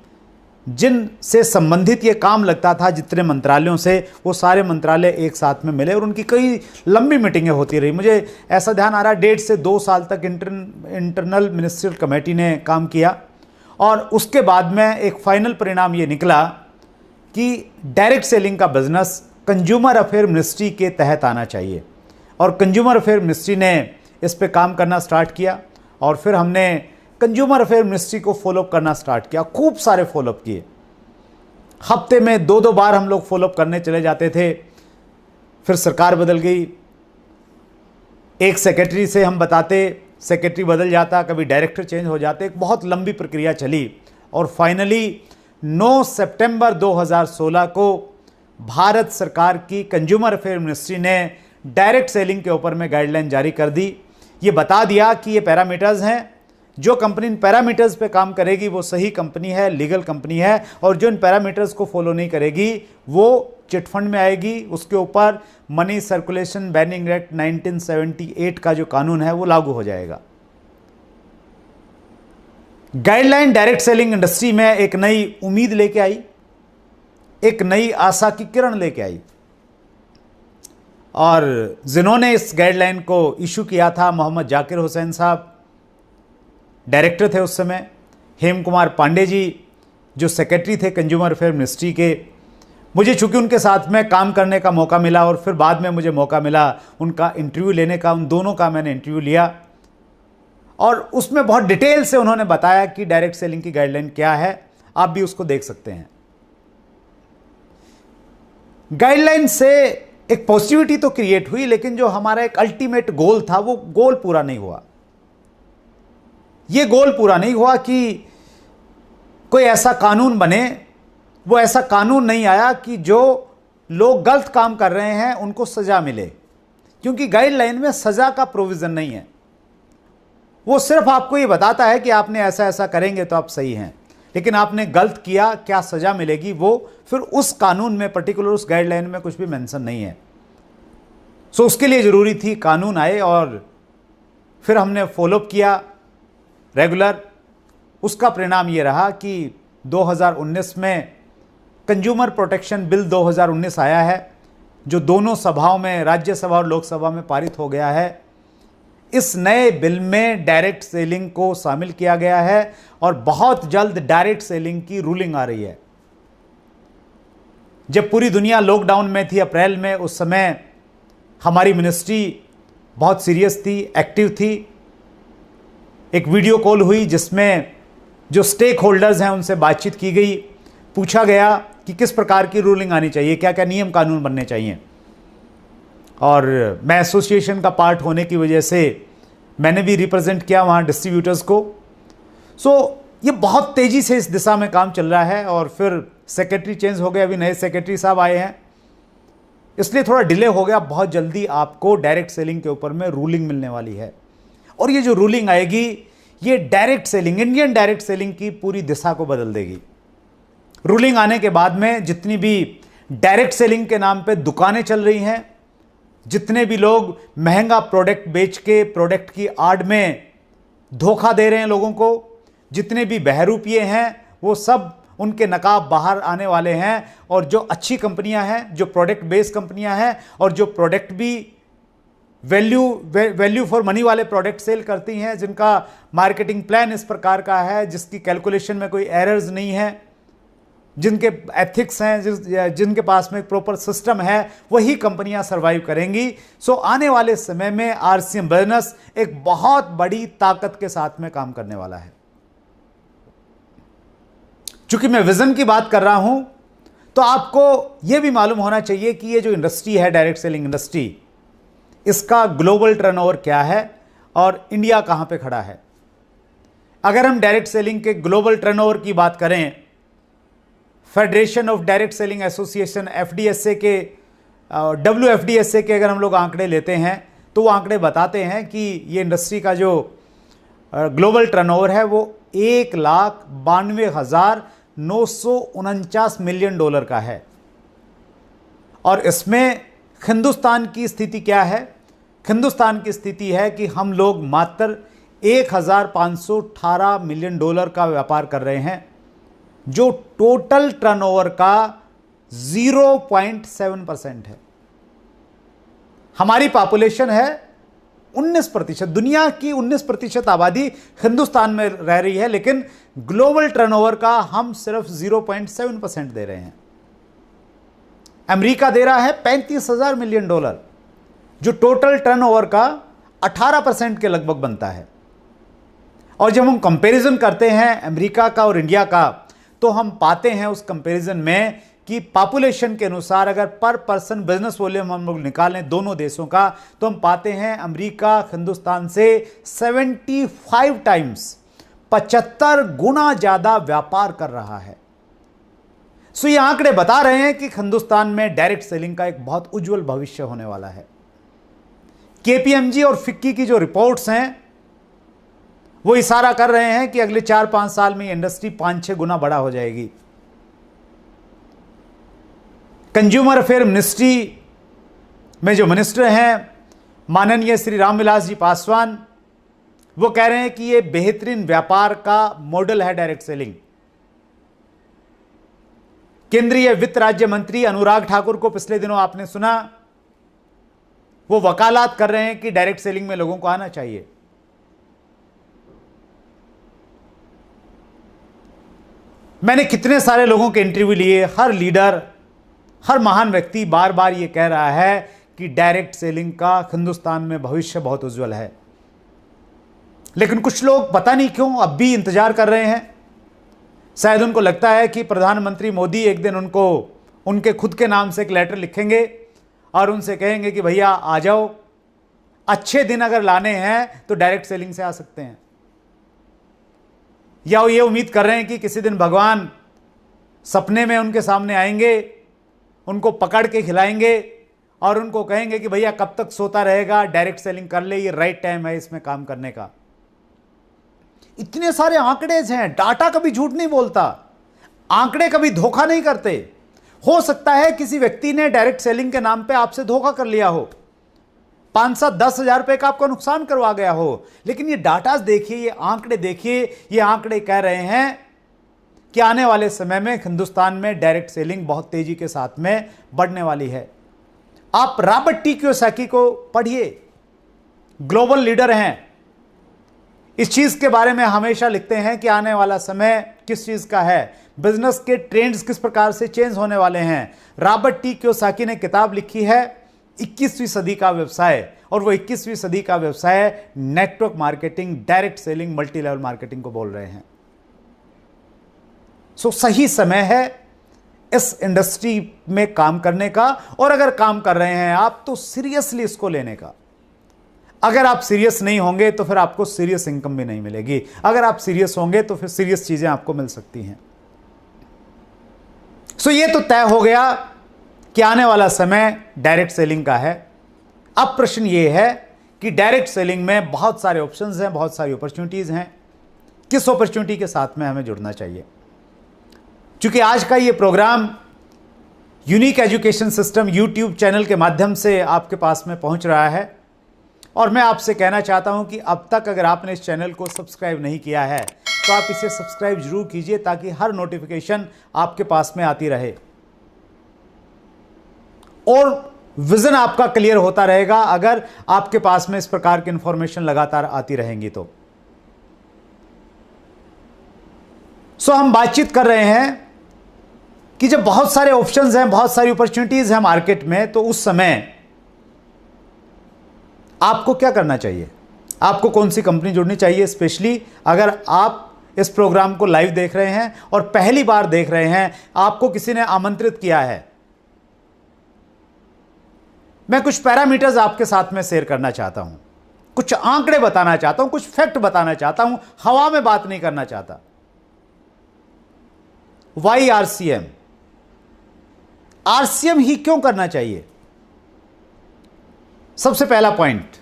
जिनसे संबंधित ये काम लगता था, जितने मंत्रालयों से, वो सारे मंत्रालय एक साथ में मिले और उनकी कई लंबी मीटिंगें होती रही। मुझे ऐसा ध्यान आ रहा है 1.5 से 2 साल तक इंटरनल मिनिस्ट्रियल कमेटी ने काम किया। और उसके बाद में एक फाइनल परिणाम ये निकला कि डायरेक्ट सेलिंग का बिजनेस कंज्यूमर अफेयर मिनिस्ट्री के तहत आना चाहिए। और कंज्यूमर अफेयर मिनिस्ट्री ने इस पे काम करना स्टार्ट किया। और फिर हमने कंज्यूमर अफेयर मिनिस्ट्री को फॉलोअप करना स्टार्ट किया, खूब सारे फॉलोअप किए। हफ्ते में 2-2 बार हम लोग फॉलोअप करने चले जाते थे। फिर सरकार बदल गई, एक सेक्रेटरी से हम बताते, सेक्रेटरी बदल जाता, कभी डायरेक्टर चेंज हो जाते, एक बहुत लंबी प्रक्रिया चली। और फाइनली 9 सितंबर 2016 को भारत सरकार की कंज्यूमर अफेयर मिनिस्ट्री ने डायरेक्ट सेलिंग के ऊपर में गाइडलाइन जारी कर दी। ये बता दिया कि ये पैरामीटर्स हैं, जो कंपनी इन पैरामीटर्स पे काम करेगी वो सही कंपनी है, लीगल कंपनी है। और जो इन पैरामीटर्स को फॉलो नहीं करेगी वो चिटफंड में आएगी। उसके ऊपर मनी सर्कुलेशन बैनिंग एक्ट 1978 का जो कानून है वो लागू हो जाएगा। गाइडलाइन डायरेक्ट सेलिंग इंडस्ट्री में एक नई उम्मीद लेके आई, एक नई आशा की किरण लेके आई। और जिन्होंने इस गाइडलाइन को इशू किया था, मोहम्मद जाकिर हुसैन साहब डायरेक्टर थे उस समय, हेम कुमार पांडे जी जो सेक्रेटरी थे कंज्यूमर अफेयर मिनिस्ट्री के। मुझे चूंकि उनके साथ में काम करने का मौका मिला और फिर बाद में मुझे मौका मिला उनका इंटरव्यू लेने का, उन दोनों का मैंने इंटरव्यू लिया। और उसमें बहुत डिटेल से उन्होंने बताया कि डायरेक्ट सेलिंग की गाइडलाइन क्या है। आप भी उसको देख सकते हैं। गाइडलाइन से एक पॉजिटिविटी तो क्रिएट हुई, लेकिन जो हमारा एक अल्टीमेट गोल था वो गोल पूरा नहीं हुआ। ये गोल पूरा नहीं हुआ कि कोई ऐसा कानून बने, वो ऐसा कानून नहीं आया कि जो लोग गलत काम कर रहे हैं उनको सजा मिले, क्योंकि गाइडलाइन में सजा का प्रोविजन नहीं है। वो सिर्फ आपको ये बताता है कि आपने ऐसा ऐसा करेंगे तो आप सही हैं, लेकिन आपने गलत किया क्या सजा मिलेगी वो फिर उस कानून में, पर्टिकुलर उस गाइडलाइन में कुछ भी मेंशन नहीं है। सो उसके लिए ज़रूरी थी कानून आए। और फिर हमने फॉलोअप किया रेगुलर। उसका परिणाम ये रहा कि 2019 में कंज्यूमर प्रोटेक्शन बिल 2019 आया है, जो दोनों सभाओं में, राज्यसभा और लोकसभा में पारित हो गया है। इस नए बिल में डायरेक्ट सेलिंग को शामिल किया गया है और बहुत जल्द डायरेक्ट सेलिंग की रूलिंग आ रही है। जब पूरी दुनिया लॉकडाउन में थी अप्रैल में, उस समय हमारी मिनिस्ट्री बहुत सीरियस थी, एक्टिव थी। एक वीडियो कॉल हुई जिसमें जो स्टेक होल्डर्स हैं उनसे बातचीत की गई, पूछा गया कि किस प्रकार की रूलिंग आनी चाहिए, क्या क्या नियम कानून बनने चाहिए। और मैं एसोसिएशन का पार्ट होने की वजह से मैंने भी रिप्रेजेंट किया वहाँ डिस्ट्रीब्यूटर्स को। सो ये बहुत तेज़ी से इस दिशा में काम चल रहा है। और फिर सेक्रेटरी चेंज हो गए, अभी नए सेक्रेटरी साहब आए हैं, इसलिए थोड़ा डिले हो गया। बहुत जल्दी आपको डायरेक्ट सेलिंग के ऊपर में रूलिंग मिलने वाली है। और ये जो रूलिंग आएगी ये direct selling, Indian direct selling की पूरी दिशा को बदल देगी। रूलिंग आने के बाद में जितनी भी डायरेक्ट सेलिंग के नाम पे दुकानें चल रही हैं जितने भी लोग महंगा प्रोडक्ट बेच के प्रोडक्ट की आड़ में धोखा दे रहे हैं लोगों को, जितने भी बहरूपिये हैं, वो सब उनके नकाब बाहर आने वाले हैं। और जो अच्छी कंपनियां हैं, जो प्रोडक्ट बेस्ड कंपनियां हैं और जो प्रोडक्ट भी वैल्यू फॉर मनी वाले प्रोडक्ट सेल करती हैं, जिनका मार्केटिंग प्लान इस प्रकार का है, जिसकी कैलकुलेशन में कोई एरर्स नहीं है, जिनके एथिक्स हैं, जिनके पास में प्रॉपर सिस्टम है, वही कंपनियां सरवाइव करेंगी। सो आने वाले समय में आरसीएम बिजनेस एक बहुत बड़ी ताकत के साथ में काम करने वाला है। चूंकि मैं विजन की बात कर रहा हूं, तो आपको यह भी मालूम होना चाहिए कि ये जो इंडस्ट्री है, डायरेक्ट सेलिंग इंडस्ट्री, इसका ग्लोबल टर्नओवर क्या है और इंडिया कहां पे खड़ा है। अगर हम डायरेक्ट सेलिंग के ग्लोबल टर्नओवर की बात करें, federation of direct selling association FDSA के WFDSA के अगर हम लोग आंकड़े लेते हैं, तो वो आंकड़े बताते हैं कि ये इंडस्ट्री का जो ग्लोबल टर्नओवर है वो $1,92,949 मिलियन का है। और इसमें हिंदुस्तान की स्थिति क्या है? हिंदुस्तान की स्थिति है कि हम लोग मात्र $1,518 मिलियन का व्यापार कर रहे हैं, जो टोटल टर्नओवर का 0.7% है। हमारी पॉपुलेशन है 19%, दुनिया की 19% आबादी हिंदुस्तान में रह रही है, लेकिन ग्लोबल टर्नओवर का हम सिर्फ 0.7% दे रहे हैं। अमेरिका दे रहा है $35,000 मिलियन, जो टोटल टर्नओवर का 18% के लगभग बनता है। और जब हम कंपैरिजन करते हैं अमेरिका का और इंडिया का, तो हम पाते हैं उस कंपैरिजन में कि पॉपुलेशन के अनुसार अगर पर पर्सन बिजनेस वॉल्यूम हम लोग निकालें दोनों देशों का, तो हम पाते हैं अमेरिका हिंदुस्तान से 75 टाइम्स 75 गुना ज्यादा व्यापार कर रहा है। सो ये आंकड़े बता रहे हैं कि हिंदुस्तान में डायरेक्ट सेलिंग का एक बहुत उज्जवल भविष्य होने वाला है। KPMG और फिक्की की जो रिपोर्ट्स हैं वो इशारा कर रहे हैं कि अगले 4-5 साल में इंडस्ट्री 5-6 गुना बड़ा हो जाएगी। कंज्यूमर अफेयर मिनिस्ट्री में जो मिनिस्टर हैं माननीय श्री रामविलास जी पासवान, वो कह रहे हैं कि ये बेहतरीन व्यापार का मॉडल है डायरेक्ट सेलिंग। केंद्रीय वित्त राज्य मंत्री अनुराग ठाकुर को पिछले दिनों आपने सुना, वो वकालत कर रहे हैं कि डायरेक्ट सेलिंग में लोगों को आना चाहिए। मैंने कितने सारे लोगों के इंटरव्यू लिए, हर लीडर, हर महान व्यक्ति बार बार ये कह रहा है कि डायरेक्ट सेलिंग का हिंदुस्तान में भविष्य बहुत उज्जवल है। लेकिन कुछ लोग पता नहीं क्यों अब भी इंतजार कर रहे हैं। शायद उनको लगता है कि प्रधानमंत्री मोदी एक दिन उनको उनके खुद के नाम से एक लेटर लिखेंगे और उनसे कहेंगे कि भैया आ जाओ, अच्छे दिन अगर लाने हैं तो डायरेक्ट सेलिंग से आ सकते हैं। या वो ये उम्मीद कर रहे हैं कि किसी दिन भगवान सपने में उनके सामने आएंगे, उनको पकड़ के खिलाएंगे और उनको कहेंगे कि भैया कब तक सोता रहेगा, डायरेक्ट सेलिंग कर ले, ये राइट टाइम है इसमें काम करने का। इतने सारे आंकड़े हैं, डाटा कभी झूठ नहीं बोलता, आंकड़े कभी धोखा नहीं करते। हो सकता है किसी व्यक्ति ने डायरेक्ट सेलिंग के नाम पे आपसे धोखा कर लिया हो, 5-10 हजार रुपए का आपका नुकसान करवा गया हो, लेकिन ये डाटा देखिए, ये आंकड़े देखिए, ये आंकड़े कह रहे हैं कि आने वाले समय में हिंदुस्तान में डायरेक्ट सेलिंग बहुत तेजी के साथ में बढ़ने वाली है। आप रॉबर्ट टी कियोसाकी को पढ़िए, ग्लोबल लीडर हैं, इस चीज के बारे में हमेशा लिखते हैं कि आने वाला समय किस चीज का है, बिजनेस के ट्रेंड्स किस प्रकार से चेंज होने वाले हैं। रॉबर्ट टी कियोसाकी ने किताब लिखी है 21वीं सदी का व्यवसाय, और वो 21वीं सदी का व्यवसाय network marketing, direct selling, multi level marketing को बोल रहे हैं। सो सही समय है इस इंडस्ट्री में काम करने का, और अगर काम कर रहे हैं आप तो सीरियसली इसको लेने का। अगर आप सीरियस नहीं होंगे तो फिर आपको सीरियस इनकम भी नहीं मिलेगी, अगर आप सीरियस होंगे तो फिर सीरियस चीजें आपको मिल सकती हैं। सो ये तो तय हो गया कि आने वाला समय डायरेक्ट सेलिंग का है। अब प्रश्न ये है कि डायरेक्ट सेलिंग में बहुत सारे ऑप्शंस हैं, बहुत सारी अपॉर्चुनिटीज हैं, किस अपॉर्चुनिटी के साथ में हमें जुड़ना चाहिए। क्योंकि आज का ये programme unique education system YouTube channel के माध्यम से आपके पास में पहुंच रहा है। और मैं आपसे कहना चाहता हूं कि अब तक अगर आपने इस चैनल को सब्सक्राइब नहीं किया है तो आप इसे सब्सक्राइब जरूर कीजिए, ताकि हर नोटिफिकेशन आपके पास में आती रहे और विजन आपका क्लियर होता रहेगा अगर आपके पास में इस प्रकार की इंफॉर्मेशन लगातार आती रहेंगी तो। हम बातचीत कर रहे हैं कि जब बहुत सारे ऑप्शंस हैं, बहुत सारी अपॉर्चुनिटीज हैं मार्केट में, तो उस समय आपको क्या करना चाहिए, आपको कौन सी कंपनी जुड़नी चाहिए। स्पेशली अगर आप इस प्रोग्राम को लाइव देख रहे हैं और पहली बार देख रहे हैं, आपको किसी ने आमंत्रित किया है, मैं कुछ पैरामीटर्स आपके साथ में शेयर करना चाहता हूं, कुछ आंकड़े बताना चाहता हूं, कुछ फैक्ट बताना चाहता हूं, हवा में बात नहीं करना चाहता। वाई आरसीएम, आरसीएम ही क्यों करना चाहिए? सबसे पहला point,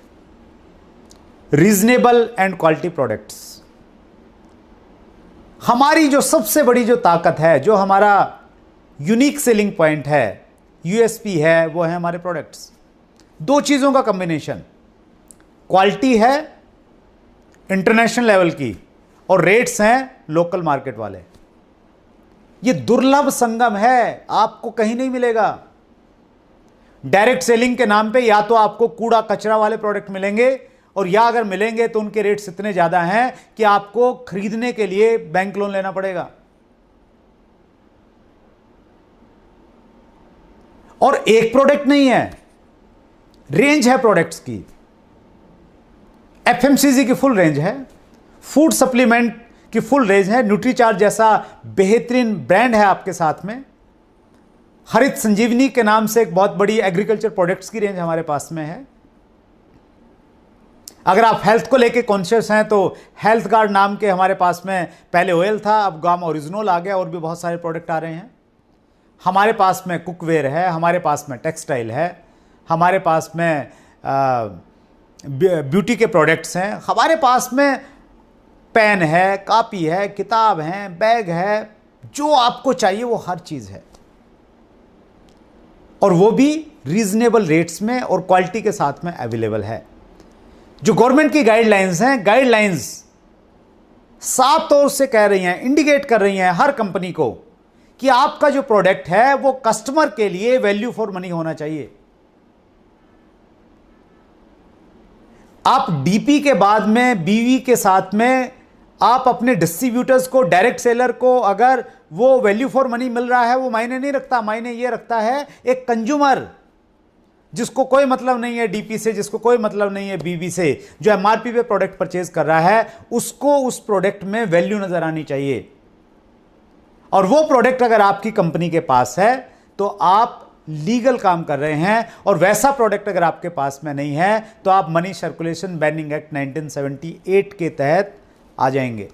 reasonable and quality products. हमारी जो सबसे बड़ी जो ताकत है, जो हमारा यूनिक सेलिंग पॉइंट है, यूएसपी है, वो है हमारे प्रोडक्ट्स। दो चीजों का कॉम्बिनेशन, क्वालिटी है इंटरनेशनल लेवल की और रेट्स हैं लोकल मार्केट वाले। ये दुर्लभ संगम है, आपको कहीं नहीं मिलेगा। डायरेक्ट सेलिंग के नाम पे या तो आपको कूड़ा कचरा वाले प्रोडक्ट मिलेंगे, और या अगर मिलेंगे तो उनके रेट्स इतने ज्यादा हैं कि आपको खरीदने के लिए बैंक लोन लेना पड़ेगा। और एक प्रोडक्ट नहीं है, रेंज है प्रोडक्ट्स की। एफएमसीजी की फुल रेंज है, फूड सप्लीमेंट की फुल रेंज है, न्यूट्रीचार्ज जैसा बेहतरीन ब्रांड है आपके साथ में। हरित संजीवनी के नाम से एक बहुत बड़ी एग्रीकल्चर प्रोडक्ट्स की रेंज हमारे पास में है। अगर आप हेल्थ को लेके कॉन्शियस हैं तो हेल्थ गार्ड नाम के हमारे पास में पहले ऑयल था, अब गामा ओरिजिनल आ गया, और भी बहुत सारे प्रोडक्ट आ रहे हैं। हमारे पास में कुकवेयर है, हमारे पास में टेक्सटाइल है, हमारे पास में ब्यूटी के प्रोडक्ट्स हैं, हमारे पास में पेन है, कॉपी है, किताब है, बैग है, जो आपको चाहिए वो हर चीज़ है, और वो भी रीजनेबल रेट्स में और क्वालिटी के साथ में अवेलेबल है। जो गवर्नमेंट की गाइडलाइंस हैं, गाइडलाइंस साफ तौर से कह रही हैं, इंडिकेट कर रही हैं हर कंपनी को कि आपका जो प्रोडक्ट है वो कस्टमर के लिए वैल्यू फॉर मनी होना चाहिए। आप डीपी के बाद में बीवी के साथ में आप अपने डिस्ट्रीब्यूटर्स को, डायरेक्ट सेलर को, अगर वो वैल्यू फॉर मनी मिल रहा है, वो मायने नहीं रखता। मायने ये रखता है एक कंज्यूमर जिसको कोई मतलब नहीं है डीपी से, जिसको कोई मतलब नहीं है बीवी से, जो एमआरपी पे प्रोडक्ट परचेज कर रहा है, उसको उस प्रोडक्ट में वैल्यू नजर आनी चाहिए। और वो प्रोडक्ट अगर आपकी कंपनी के पास है तो आप लीगल काम कर रहे हैं, और वैसा प्रोडक्ट अगर आपके पास में नहीं है तो आप मनी सर्कुलेशन बैनिंग एक्ट 1978 के तहत आ जाएंगे।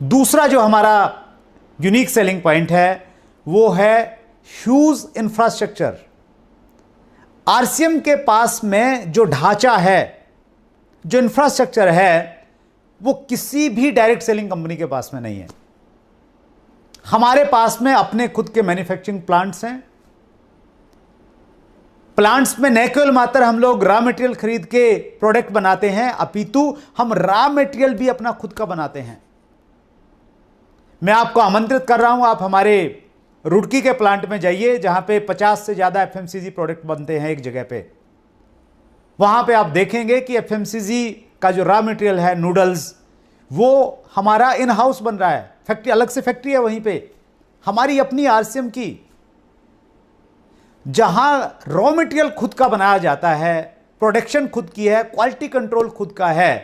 दूसरा जो हमारा यूनिक सेलिंग पॉइंट है वो है ह्यूज इंफ्रास्ट्रक्चर। आरसीएम के पास में जो ढांचा है, जो इंफ्रास्ट्रक्चर है, वो किसी भी डायरेक्ट सेलिंग कंपनी के पास में नहीं है। हमारे पास में अपने खुद के मैन्युफैक्चरिंग प्लांट्स हैं। प्लांट्स में न केवल मात्र हम लोग रॉ मटेरियल खरीद के प्रोडक्ट बनाते हैं, अपितु हम रॉ मटेरियल भी अपना खुद का बनाते हैं। मैं आपको आमंत्रित कर रहा हूं, आप हमारे रुड़की के प्लांट में जाइए, जहां पे 50 से ज्यादा एफएमसीजी प्रोडक्ट बनते हैं एक जगह पे। वहां पे आप देखेंगे कि एफएमसीजी का जो रॉ मटेरियल है, नूडल्स, वो हमारा इन हाउस बन रहा है। फैक्ट्री, अलग से फैक्ट्री है वहीं पे, हमारी अपनी आरसीएम की, जहां रॉ मटेरियल खुद का बनाया जाता है, प्रोडक्शन खुद की है, क्वालिटी कंट्रोल खुद का है।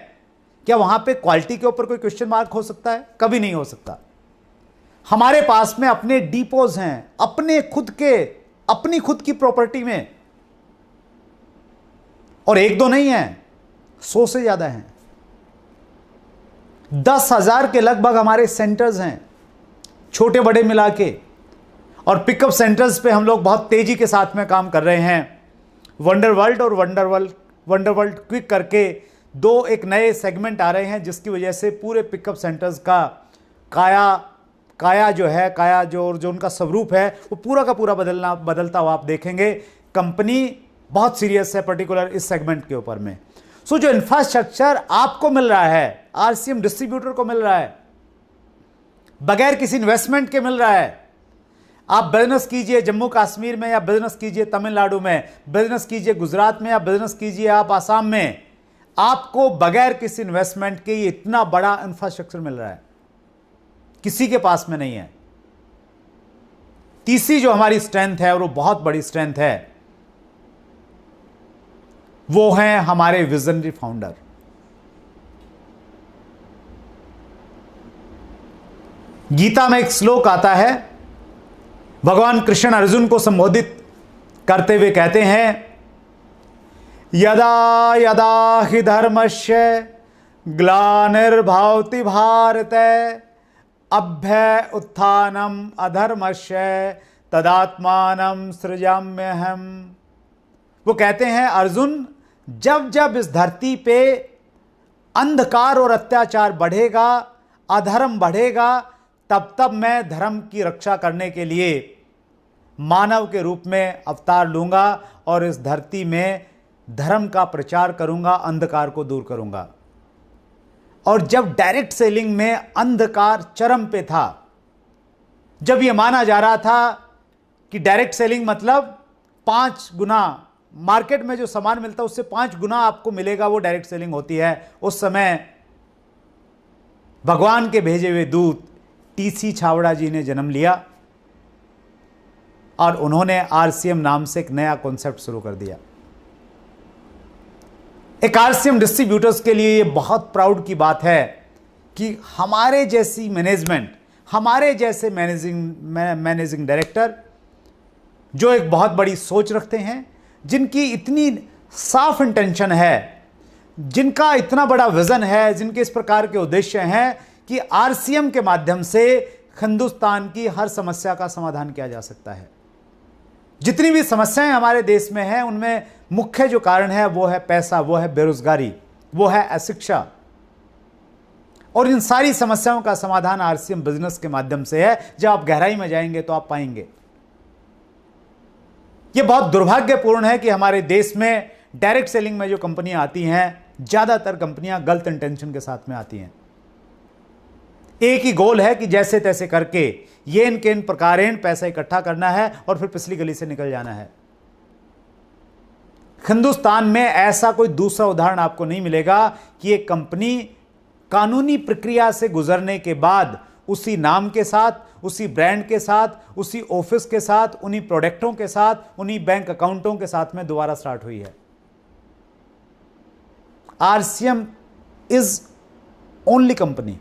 क्या वहां पे क्वालिटी के ऊपर कोई क्वेश्चन मार्क हो सकता है? कभी नहीं हो सकता। हमारे पास में अपने डिपोज हैं, अपने खुद के, अपनी खुद की प्रॉपर्टी में, और एक दो नहीं है, 100 से ज्यादा हैं। 10,000 के लगभग हमारे सेंटर्स हैं, छोटे बड़े मिला के। और पिकअप सेंटर्स पे हम लोग बहुत तेजी के साथ में काम कर रहे हैं। वंडर वर्ल्ड और वंडर वर्ल्ड क्विक करके दो एक नए सेगमेंट आ रहे हैं, जिसकी वजह से पूरे पिकअप सेंटर्स का काया जो है, काया जो उनका स्वरूप है वो पूरा का पूरा बदलता हुआ आप देखेंगे। कंपनी बहुत सीरियस है पर्टिकुलर इस सेगमेंट के ऊपर में। सो जो इंफ्रास्ट्रक्चर आपको मिल रहा है, आरसीएम डिस्ट्रीब्यूटर को मिल रहा है, बगैर किसी इन्वेस्टमेंट के मिल रहा है। आप बिजनेस कीजिए जम्मू कश्मीर में, या बिजनेस कीजिए तमिलनाडु में, बिजनेस कीजिए गुजरात में, या बिजनेस कीजिए आप आसाम में, आपको बगैर किसी इन्वेस्टमेंट के ये इतना बड़ा इंफ्रास्ट्रक्चर मिल रहा है, किसी के पास में नहीं है। तीसरी जो हमारी स्ट्रेंथ है, और वो बहुत बड़ी स्ट्रेंथ है, वो हैं हमारे विजनरी फाउंडर। गीता में एक श्लोक आता है, भगवान कृष्ण अर्जुन को संबोधित करते हुए कहते हैं, यदा यदा हि धर्मस्य ग्लानिर्भवति भारत अभ्य उत्थानम अधर्मस्य तदात्मानं सृजाम्यहम्। वो कहते हैं, अर्जुन, जब जब इस धरती पे अंधकार और अत्याचार बढ़ेगा, अधर्म बढ़ेगा, तब तब मैं धर्म की रक्षा करने के लिए मानव के रूप में अवतार लूंगा और इस धरती में धर्म का प्रचार करूंगा, अंधकार को दूर करूंगा। और जब डायरेक्ट सेलिंग में अंधकार चरम पे था, जब यह माना जा रहा था कि डायरेक्ट सेलिंग मतलब 5 गुना मार्केट में जो सामान मिलता है उससे 5 गुना आपको मिलेगा, वो डायरेक्ट सेलिंग होती है। उस समय भगवान के भेजे हुए दूत टीसी छावड़ा जी ने जन्म लिया और उन्होंने आरसीएम नाम से एक नया कॉन्सेप्ट शुरू कर दिया। एक आरसीएम डिस्ट्रीब्यूटर्स के लिए यह बहुत प्राउड की बात है कि हमारे जैसी मैनेजमेंट, हमारे जैसे मैनेजिंग डायरेक्टर जो एक बहुत बड़ी सोच रखते हैं, जिनकी इतनी साफ इंटेंशन है, जिनका इतना बड़ा विजन है, जिनके इस प्रकार के उद्देश्य हैं कि आरसीएम के माध्यम से हिंदुस्तान की हर समस्या का समाधान किया जा सकता है। जितनी भी समस्याएं हमारे देश में हैं, उनमें मुख्य जो कारण है वो है पैसा, वो है बेरोजगारी, वो है अशिक्षा। और इन सारी समस्याओं का समाधान आरसीएम बिजनेस के माध्यम से है। जब आप गहराई में जाएंगे तो आप पाएंगे। यह बहुत दुर्भाग्यपूर्ण है कि हमारे देश में डायरेक्ट सेलिंग में जो कंपनियां आती हैं, ज्यादातर कंपनियां गलत इंटेंशन के साथ में आती हैं। एक ही गोल है कि जैसे तैसे करके ये इनके प्रकारेण पैसा इकट्ठा करना है और फिर पिछली गली से निकल जाना है। हिंदुस्तान में ऐसा कोई दूसरा उदाहरण आपको नहीं मिलेगा कि एक कंपनी कानूनी प्रक्रिया से गुजरने के बाद उसी नाम के साथ, उसी ब्रांड के साथ, उसी ऑफिस के साथ, उन्हीं प्रोडक्टों के साथ, उन्हीं बैंक अकाउंटों के साथ में दोबारा स्टार्ट हुई है। आरसीएम इज ओनली कंपनी,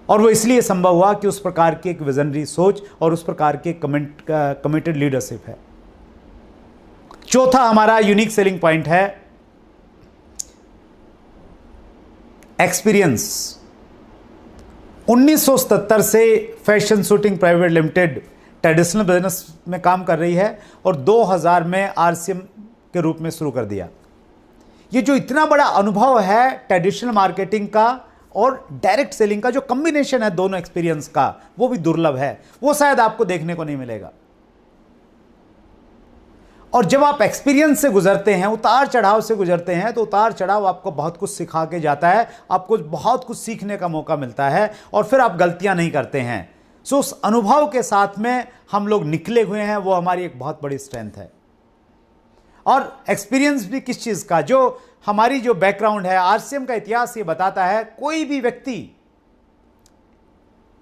और वो इसलिए संभव हुआ कि उस प्रकार की एक विजनरी सोच और उस प्रकार की कमिटेड लीडरशिप है। चौथा हमारा यूनिक सेलिंग पॉइंट है एक्सपीरियंस। 1977 से fashion shooting private limited traditional business में काम कर रही है और 2000 में आरसीएम के रूप में शुरू कर दिया। ये जो इतना बड़ा अनुभव है ट्रेडिशनल मार्केटिंग का और डायरेक्ट सेलिंग का, जो कॉम्बिनेशन है दोनों एक्सपीरियंस का, वो भी दुर्लभ है। वो शायद आपको देखने को नहीं मिलेगा। और जब आप एक्सपीरियंस से गुजरते हैं, उतार चढ़ाव से गुजरते हैं, तो उतार चढ़ाव आपको बहुत कुछ सिखा के जाता है, आपको बहुत कुछ सीखने का मौका मिलता है और फिर आप गलतियां नहीं करते हैं। सो उस अनुभव के साथ में हम लोग निकले हुए हैं, वो हमारी एक बहुत बड़ी स्ट्रेंथ है। और एक्सपीरियंस भी किस चीज का, जो हमारी जो बैकग्राउंड है, आरसीएम का इतिहास ये बताता है, कोई भी व्यक्ति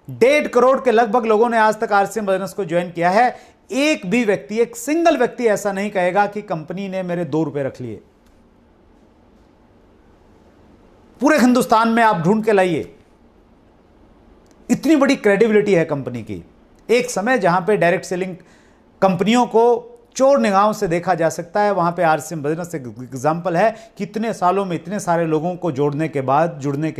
1.5 करोड़ के लगभग लोगों ने आज तक आरसीएम बिजनेस को ज्वाइन किया है। एक भी व्यक्ति, एक सिंगल व्यक्ति ऐसा नहीं कहेगा कि कंपनी ने मेरे 2 रुपए रख लिए। पूरे हिंदुस्तान में आप ढूंढ के लाइए, इतनी बड़ी क्रेडिबिलिटी है कंपनी की। एक समय जहां पे डायरेक्ट सेलिंग कंपनियों को चोर निगाहों से देखा जा सकता है, वहां पे आरसीएम बिजनेस एक एग्जांपल है। कितने सालों में इतने सारे लोगों को जुड़ने के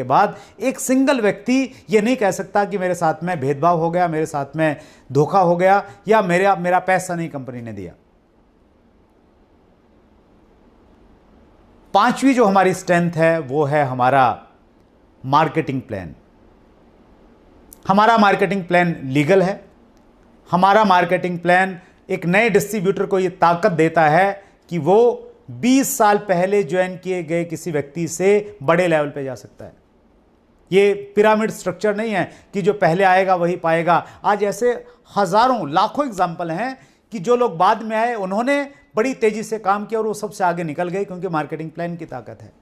बाद एक सिंगल व्यक्ति ये नहीं कह सकता कि मेरे साथ में भेदभाव हो गया, मेरे साथ में धोखा हो गया, या मेरा पैसा नहीं कंपनी ने दिया। 5वीं जो हमारी स्ट्रेंथ है वो है हमारा मार्केटिंग प्लान। हमारा मार्केटिंग प्लान लीगल है। हमारा मार्केटिंग प्लान एक नए डिस्ट्रीब्यूटर को ये ताकत देता है कि वो 20 साल पहले ज्वाइन किए गए किसी व्यक्ति से बड़े लेवल पे जा सकता है। ये पिरामिड स्ट्रक्चर नहीं है कि जो पहले आएगा वही पाएगा। आज ऐसे हजारों लाखों एग्जाम्पल हैं कि जो लोग बाद में आए उन्होंने बड़ी तेजी से काम किया और वो सबसे आगे निकल गए, क्योंकि मार्केटिंग प्लान की ताकत है।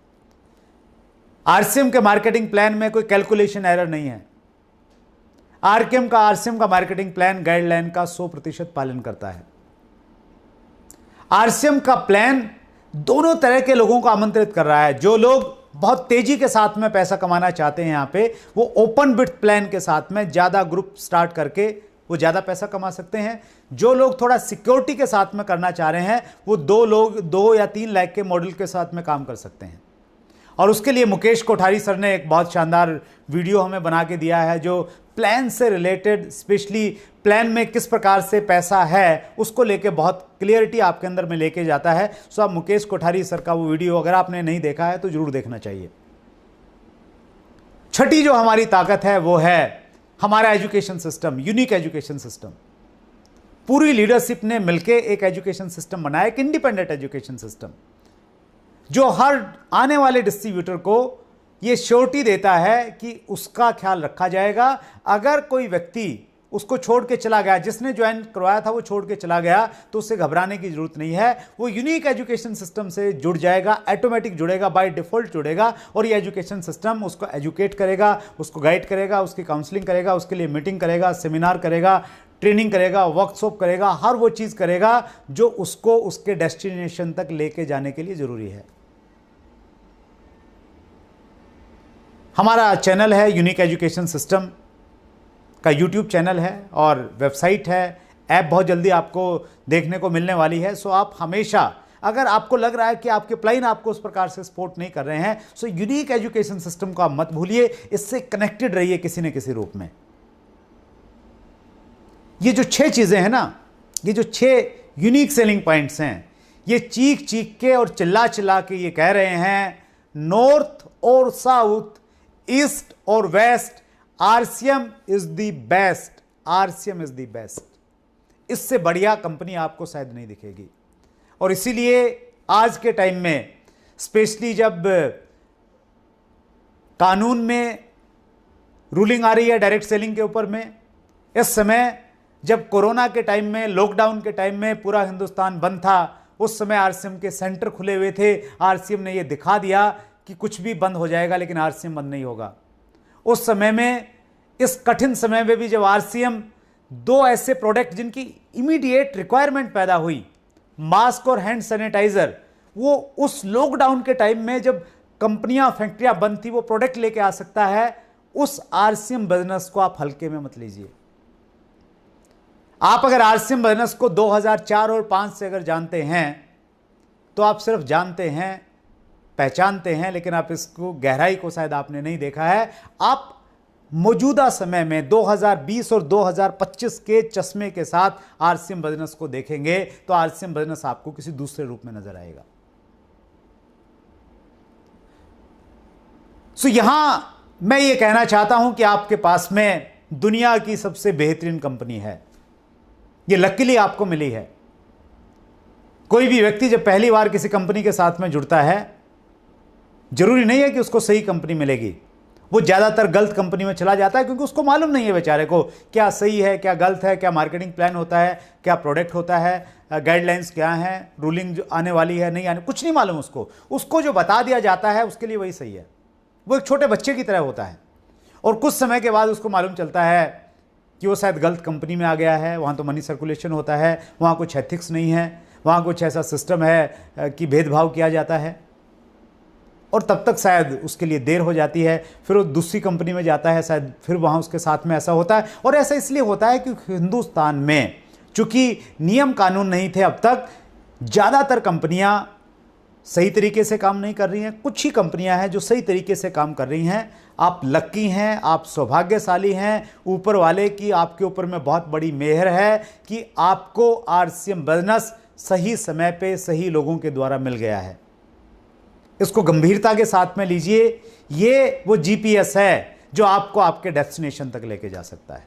आरसीएम के मार्केटिंग प्लान में कोई कैलकुलेशन एरर नहीं है। आरसीएम का मार्केटिंग प्लान गाइडलाइन का 100% पालन करता है। आरसीएम का प्लान दोनों तरह के लोगों को आमंत्रित कर रहा है। जो लोग बहुत तेजी के साथ में पैसा कमाना चाहते हैं, यहां पे वो ओपन बिट प्लान के साथ में ज्यादा ग्रुप स्टार्ट करके वो ज्यादा पैसा कमा सकते हैं। जो लोग थोड़ा सिक्योरिटी के साथ में करना चाह रहे हैं, वो 2 या 3 लाख के मॉडल के साथ में काम कर सकते हैं। और उसके लिए मुकेश कोठारी सर ने एक बहुत शानदार वीडियो हमें बना के दिया है, जो प्लान से रिलेटेड, स्पेशली प्लान में किस प्रकार से पैसा है उसको लेके बहुत क्लियरिटी आपके अंदर में लेके जाता है। सो आप मुकेश कोठारी सर का वो वीडियो अगर आपने नहीं देखा है तो जरूर देखना चाहिए। छठी जो हमारी ताकत है वो है हमारा education system, unique education system. पूरी लीडरशिप ने मिलकर एक एजुकेशन सिस्टम बनाया, एक इंडिपेंडेंट एजुकेशन सिस्टम, जो हर आने वाले डिस्ट्रीब्यूटर को यह श्योरिटी देता है कि उसका ख्याल रखा जाएगा। अगर कोई व्यक्ति उसको छोड़ के चला गया, जिसने ज्वाइन करवाया था वो छोड़ के चला गया, तो उससे घबराने की जरूरत नहीं है। वो यूनिक एजुकेशन सिस्टम से जुड़ जाएगा, ऑटोमेटिक जुड़ेगा, बाय डिफॉल्ट जुड़ेगा, और ये एजुकेशन सिस्टम उसको एजुकेट करेगा, उसको गाइड करेगा, उसकी काउंसलिंग करेगा, उसके लिए मीटिंग करेगा, सेमिनार करेगा, ट्रेनिंग करेगा, वर्कशॉप करेगा, हर वो चीज़ करेगा जो उसको उसके डेस्टिनेशन तक लेके जाने के लिए ज़रूरी है। हमारा चैनल है यूनिक एजुकेशन सिस्टम का, यूट्यूब चैनल है और वेबसाइट है। ऐप बहुत जल्दी आपको देखने को मिलने वाली है। सो आप हमेशा, अगर आपको लग रहा है कि आपके प्लान आपको उस प्रकार से सपोर्ट नहीं कर रहे हैं, सो यूनिक एजुकेशन सिस्टम को आप मत भूलिए, इससे कनेक्टेड रहिए किसी न किसी रूप में। ये जो 6 चीज़ें हैं ना, ये जो 6 यूनिक सेलिंग पॉइंट्स हैं, ये चीख चीख के और चिल्ला चिल्ला के ये कह रहे हैं, नॉर्थ और साउथ, ईस्ट और west, RCM is the best, RCM is the best. इससे बढ़िया कंपनी आपको शायद नहीं दिखेगी। और इसीलिए आज के टाइम में, स्पेशली जब कानून में रूलिंग आ रही है डायरेक्ट सेलिंग के ऊपर में, इस समय जब कोरोना के टाइम में, लॉकडाउन के टाइम में पूरा हिंदुस्तान बंद था, उस समय आरसीएम के सेंटर खुले हुए थे। आरसीएम ने यह दिखा दिया कि कुछ भी बंद हो जाएगा लेकिन आरसीएम बंद नहीं होगा। उस समय में, इस कठिन समय में भी जब आरसीएम 2 ऐसे प्रोडक्ट जिनकी इमीडिएट रिक्वायरमेंट पैदा हुई, मास्क और हैंड सैनिटाइजर, वो उस लॉकडाउन के टाइम में जब कंपनियां, फैक्ट्रियां बंद थी, वो प्रोडक्ट लेके आ सकता है। उस आरसीएम बिजनेस को आप हल्के में मत लीजिए। आप अगर आरसीएम बिजनेस को 2004 और 5 से अगर जानते हैं तो आप सिर्फ जानते हैं, पहचानते हैं, लेकिन आप इसको गहराई को शायद आपने नहीं देखा है। आप मौजूदा समय में 2020 और 2025 के चश्मे के साथ आरसीएम बिजनेस को देखेंगे तो आरसीएम बिजनेस आपको किसी दूसरे रूप में नजर आएगा। सो यहां मैं ये कहना चाहता हूं कि आपके पास में दुनिया की सबसे बेहतरीन कंपनी है, ये लकीली आपको मिली है। कोई भी व्यक्ति जब पहली बार किसी कंपनी के साथ में जुड़ता है, जरूरी नहीं है कि उसको सही कंपनी मिलेगी। वो ज़्यादातर गलत कंपनी में चला जाता है, क्योंकि उसको मालूम नहीं है बेचारे को क्या सही है, क्या गलत है, क्या मार्केटिंग प्लान होता है, क्या प्रोडक्ट होता है, गाइडलाइंस क्या हैं, रूलिंग जो आने वाली है, नहीं आने, कुछ नहीं मालूम उसको। उसको जो बता दिया जाता है उसके लिए वही सही है। वो एक छोटे बच्चे की तरह होता है, और कुछ समय के बाद उसको मालूम चलता है कि वो शायद गलत कंपनी में आ गया है। वहाँ तो मनी सर्कुलेशन होता है, वहाँ कुछ एथिक्स नहीं है, वहाँ कुछ ऐसा सिस्टम है कि भेदभाव किया जाता है, और तब तक शायद उसके लिए देर हो जाती है। फिर वो दूसरी कंपनी में जाता है, शायद फिर वहाँ उसके साथ में ऐसा होता है। और ऐसा इसलिए होता है कि हिंदुस्तान में चूँकि नियम कानून नहीं थे अब तक, ज़्यादातर कंपनियाँ सही तरीके से काम नहीं कर रही हैं। कुछ ही कंपनियां हैं जो सही तरीके से काम कर रही हैं। आप लक्की हैं, आप सौभाग्यशाली हैं, ऊपर वाले की आपके ऊपर में बहुत बड़ी मेहर है कि आपको आरसीएम बिजनेस सही समय पे सही लोगों के द्वारा मिल गया है। इसको गंभीरता के साथ में लीजिए। ये वो जीपीएस है जो आपको आपके डेस्टिनेशन तक लेके जा सकता है।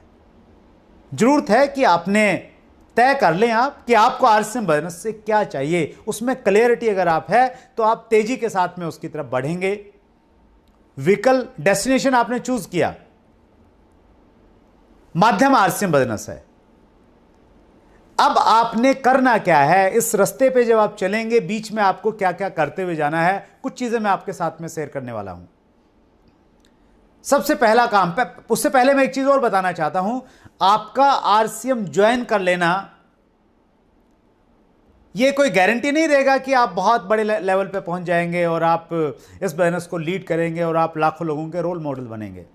जरूरत है कि आपने तय कर लें आप कि आपको आरसीएम बिजनेस से क्या चाहिए, उसमें क्लियरिटी अगर आप है तो आप तेजी के साथ में उसकी तरफ बढ़ेंगे। व्हीकल डेस्टिनेशन आपने चूज किया, माध्यम आरसीएम बिजनेस है। अब आपने करना क्या है, इस रास्ते पे जब आप चलेंगे बीच में आपको क्या क्या करते हुए जाना है, कुछ चीजें मैं आपके साथ में शेयर करने वाला हूं। सबसे पहला काम, उससे पहले मैं एक चीज और बताना चाहता हूं, आपका आरसीएम ज्वाइन कर लेना यह कोई गारंटी नहीं देगा कि आप बहुत बड़े लेवल पे पहुंच जाएंगे और आप इस बिजनेस को लीड करेंगे और आप लाखों लोगों के रोल मॉडल बनेंगे।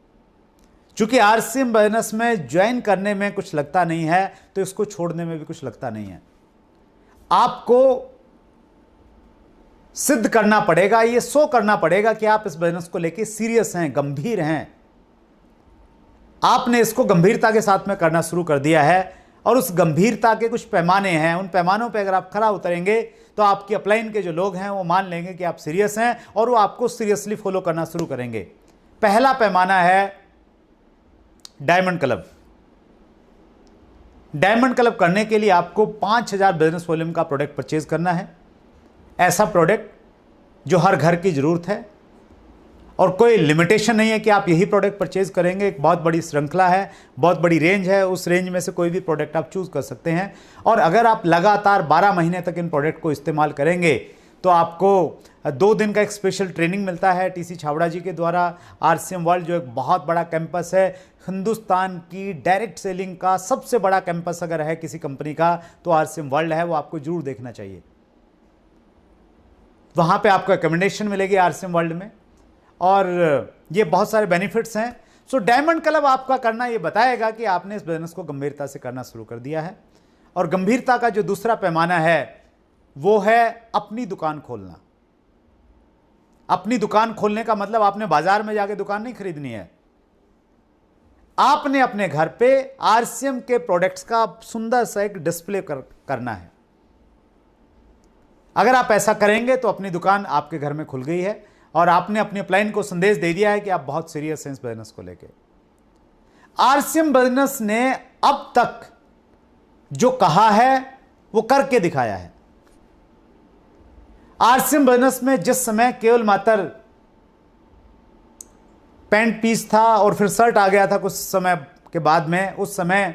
चूंकि आरसीएम बिजनेस में ज्वाइन करने में कुछ लगता नहीं है तो इसको छोड़ने में भी कुछ लगता नहीं है। आपको सिद्ध करना पड़ेगा, ये शो करना पड़ेगा कि आप इस बिजनेस को लेके सीरियस हैं, गंभीर हैं। आपने इसको गंभीरता के साथ में करना शुरू कर दिया है और उस गंभीरता के कुछ पैमाने हैं, उन पैमानों पे अगर आप खरा उतरेंगे तो आपकी अपलाइन के जो लोग हैं वो मान लेंगे कि आप सीरियस हैं और वो आपको सीरियसली फॉलो करना शुरू करेंगे। पहला पैमाना है डायमंड क्लब। डायमंड क्लब करने के लिए आपको 5000 बिजनेस वॉल्यूम का प्रोडक्ट परचेज करना है। ऐसा प्रोडक्ट जो हर घर की जरूरत है और कोई लिमिटेशन नहीं है कि आप यही प्रोडक्ट परचेज करेंगे। एक बहुत बड़ी श्रृंखला है, बहुत बड़ी रेंज है, उस रेंज में से कोई भी प्रोडक्ट आप चूज कर सकते हैं। और अगर आप लगातार 12 महीने तक इन प्रोडक्ट को इस्तेमाल करेंगे तो आपको 2 दिन का एक स्पेशल ट्रेनिंग मिलता है टीसी छावड़ा जी के द्वारा। आरसीएम वर्ल्ड जो एक बहुत बड़ा कैंपस है, हिंदुस्तान की डायरेक्ट सेलिंग का सबसे बड़ा कैंपस अगर है किसी कंपनी का तो आरसीएम वर्ल्ड है, वो आपको जरूर देखना चाहिए। वहां पे आपको रिकमेंडेशन मिलेगी आरसीएम वर्ल्ड में और ये बहुत सारे बेनिफिट्स हैं। सो डायमंड क्लब आपका करना ये बताएगा कि आपने इस बिजनेस को गंभीरता से करना शुरू कर दिया है। और गंभीरता का जो दूसरा पैमाना है वो है अपनी दुकान खोलना। अपनी दुकान खोलने का मतलब आपने बाजार में जाके दुकान नहीं खरीदनी है, आपने अपने घर पे आरसीएम के प्रोडक्ट्स का सुंदर सा एक डिस्प्ले करना है। अगर आप ऐसा करेंगे तो अपनी दुकान आपके घर में खुल गई है और आपने अपनी अपलाइन को संदेश दे दिया है कि आप बहुत सीरियस हैं इस बिजनेस को लेके। आरसीएम बिजनेस ने अब तक जो कहा है वो करके दिखाया है। आरसीएम बिजनेस में जिस समय केवल मात्र पैंट पीस था और फिर शर्ट आ गया था कुछ समय के बाद में, उस समय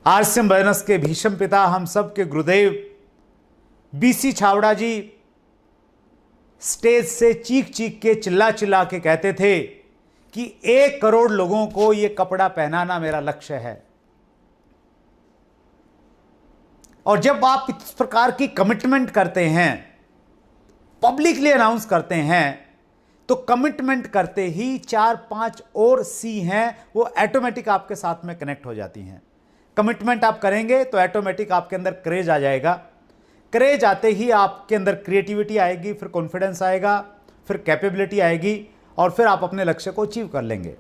आरसीएम बिजनेस के भीष्म पिता, हम सब के गुरुदेव बीसी छावड़ा जी स्टेज से चीख चीख के चिल्ला चिल्ला के कहते थे कि 1 करोड़ लोगों को यह कपड़ा पहनाना मेरा लक्ष्य है। और जब आप इस प्रकार की कमिटमेंट करते हैं, पब्लिकली अनाउंस करते हैं, तो कमिटमेंट करते ही 4-5 और सी हैं वो ऑटोमेटिक आपके साथ में कनेक्ट हो जाती हैं। कमिटमेंट आप करेंगे तो ऑटोमेटिक आपके अंदर क्रेज आ जाएगा। क्रेज आते ही आपके अंदर क्रिएटिविटी आएगी, फिर कॉन्फिडेंस आएगा, फिर कैपेबिलिटी आएगी और फिर आप अपने लक्ष्य को अचीव कर लेंगे।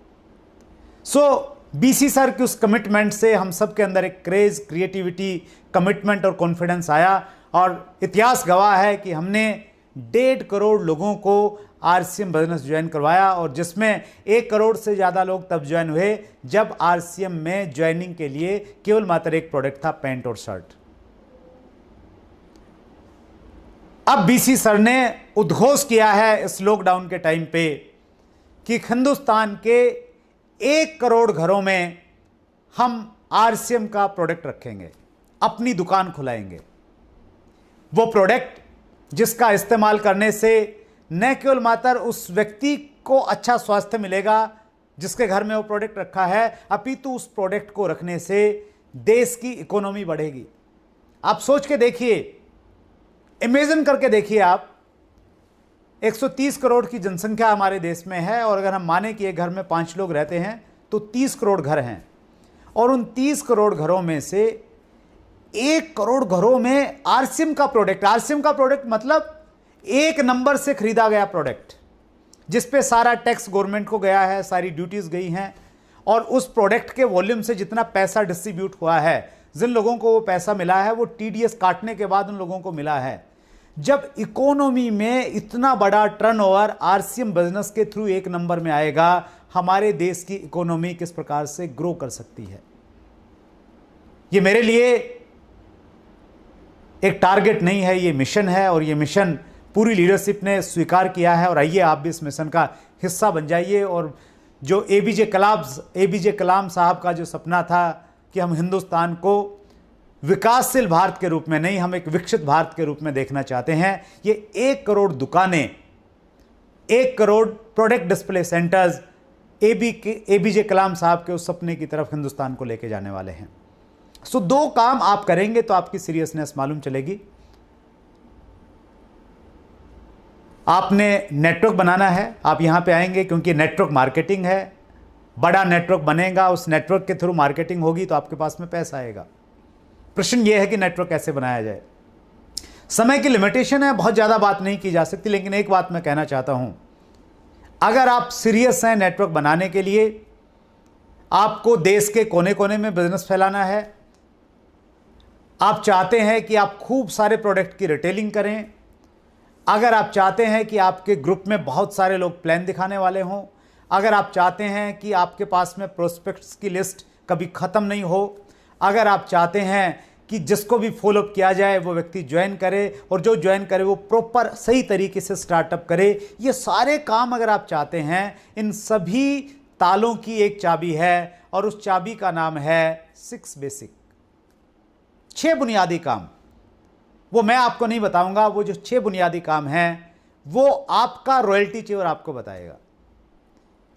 सो बीसी सर की उस कमिटमेंट से हम सब के अंदर एक क्रेज, क्रिएटिविटी, कमिटमेंट और कॉन्फिडेंस आया और इतिहास गवाह है कि हमने 1.5 करोड़ लोगों को आरसीएम बिजनेस ज्वाइन करवाया और जिसमें 1 करोड़ से ज़्यादा लोग तब ज्वाइन हुए जब आरसीएम में ज्वाइनिंग के लिए केवल मात्र एक प्रोडक्ट था, पैंट और शर्ट। अब बीसी सर ने उद्घोष किया है इस लॉकडाउन के टाइम पे कि हिंदुस्तान के 1 करोड़ घरों में हम आरसीएम का प्रोडक्ट रखेंगे, अपनी दुकान खुलाएंगे। वो प्रोडक्ट जिसका इस्तेमाल करने से न केवल मात्र उस व्यक्ति को अच्छा स्वास्थ्य मिलेगा जिसके घर में वो प्रोडक्ट रखा है, अपितु उस प्रोडक्ट को रखने से देश की इकोनॉमी बढ़ेगी। आप सोच के देखिए, इमेजिन करके देखिए, आप 130 करोड़ की जनसंख्या हमारे देश में है और अगर हम माने कि एक घर में 5 लोग रहते हैं तो 30 करोड़ घर हैं और उन 30 करोड़ घरों में से 1 करोड़ घरों में आरसीएम का प्रोडक्ट मतलब 1 नंबर से खरीदा गया प्रोडक्ट जिस पे सारा टैक्स गवर्नमेंट को गया है, सारी ड्यूटीज गई हैं और उस प्रोडक्ट के वॉल्यूम से जितना पैसा डिस्ट्रीब्यूट हुआ है, जिन लोगों को वो पैसा मिला है वो टीडीएस काटने के बाद उन लोगों को मिला है। जब इकोनॉमी में इतना बड़ा टर्नओवर आरसीएम बिजनेस के थ्रू एक नंबर में आएगा, हमारे देश की इकोनॉमी किस प्रकार से ग्रो कर सकती है। ये मेरे लिए एक टारगेट नहीं है, ये मिशन है, और ये मिशन पूरी लीडरशिप ने स्वीकार किया है। और आइए आप भी इस मिशन का हिस्सा बन जाइए। और जो एपीजे कलाम साहब का जो सपना था कि हम हिंदुस्तान को विकासशील भारत के रूप में नहीं, हम एक विकसित भारत के रूप में देखना चाहते हैं, ये 1 करोड़ दुकानें, 1 crore product display centres APJ Kalam साहब के उस सपने की तरफ हिंदुस्तान को लेके जाने वाले हैं। सो 2 काम आप करेंगे तो आपकी सीरियसनेस मालूम चलेगी। आपने नेटवर्क बनाना है, आप यहां पे आएंगे क्योंकि नेटवर्क मार्केटिंग है, बड़ा नेटवर्क बनेगा, उस नेटवर्क के थ्रू मार्केटिंग होगी तो आपके पास में पैसा आएगा। प्रश्न यह है कि नेटवर्क कैसे बनाया जाए। समय की लिमिटेशन है, बहुत ज़्यादा बात नहीं की जा सकती, लेकिन एक बात मैं कहना चाहता हूं, अगर आप सीरियस हैं नेटवर्क बनाने के लिए, आपको देश के कोने कोने में बिजनेस फैलाना है, आप चाहते हैं कि आप खूब सारे प्रोडक्ट की रिटेलिंग करें, अगर आप चाहते हैं कि आपके ग्रुप में बहुत सारे लोग प्लान दिखाने वाले हों, अगर आप चाहते हैं कि आपके पास में प्रोस्पेक्ट्स की लिस्ट कभी ख़त्म नहीं हो, अगर आप चाहते हैं कि जिसको भी फॉलोअप किया जाए वो व्यक्ति ज्वाइन करे, और जो ज्वाइन करे वो प्रॉपर सही तरीके से स्टार्टअप करे, ये सारे काम अगर आप चाहते हैं, इन सभी तालों की एक चाबी है, और उस चाबी का नाम है 6 बेसिक, 6 बुनियादी काम। वो मैं आपको नहीं बताऊंगा, वो जो 6 बुनियादी काम हैं वो आपका रॉयल्टी चीवर आपको बताएगा।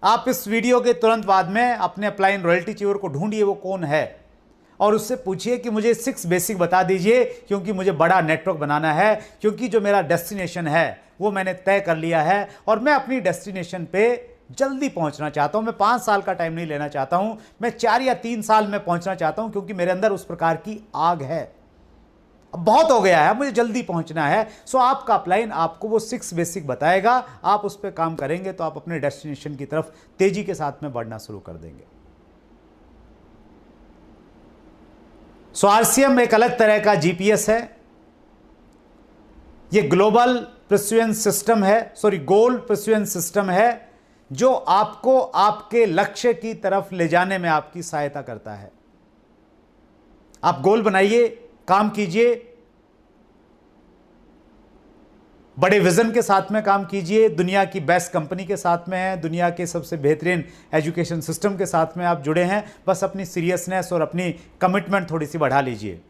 आप इस वीडियो के तुरंत बाद में अपने अपलाइन रॉयल्टी चीवर को ढूंढिए वो कौन है, और उससे पूछिए कि मुझे 6 बेसिक बता दीजिए, क्योंकि मुझे बड़ा नेटवर्क बनाना है, क्योंकि जो मेरा डेस्टिनेशन है वो मैंने तय कर लिया है, और मैं अपनी डेस्टिनेशन पे जल्दी पहुंचना चाहता हूं। मैं 5 साल का टाइम नहीं लेना चाहता हूं, मैं 4 या 3 साल में पहुंचना चाहता हूं, क्योंकि मेरे अंदर उस प्रकार की आग है। अब बहुत हो गया है, मुझे जल्दी पहुंचना है। सो आपका अपलाइन आपको वो 6 बेसिक बताएगा, आप उस पर काम करेंगे तो आप अपने डेस्टिनेशन की तरफ तेजी के साथ में बढ़ना शुरू कर देंगे। सो आरसीएम एक अलग तरह का जीपीएस है, ये ग्लोबल परस्यूएंस सिस्टम है, गोल परस्यूएंस सिस्टम है, जो आपको आपके लक्ष्य की तरफ ले जाने में आपकी सहायता करता है। आप गोल बनाइए, काम कीजिए, बड़े विजन के साथ में काम कीजिए, दुनिया की बेस्ट कंपनी के साथ में है, दुनिया के सबसे बेहतरीन एजुकेशन सिस्टम के साथ में आप जुड़े हैं, बस अपनी सीरियसनेस और अपनी कमिटमेंट थोड़ी सी बढ़ा लीजिए।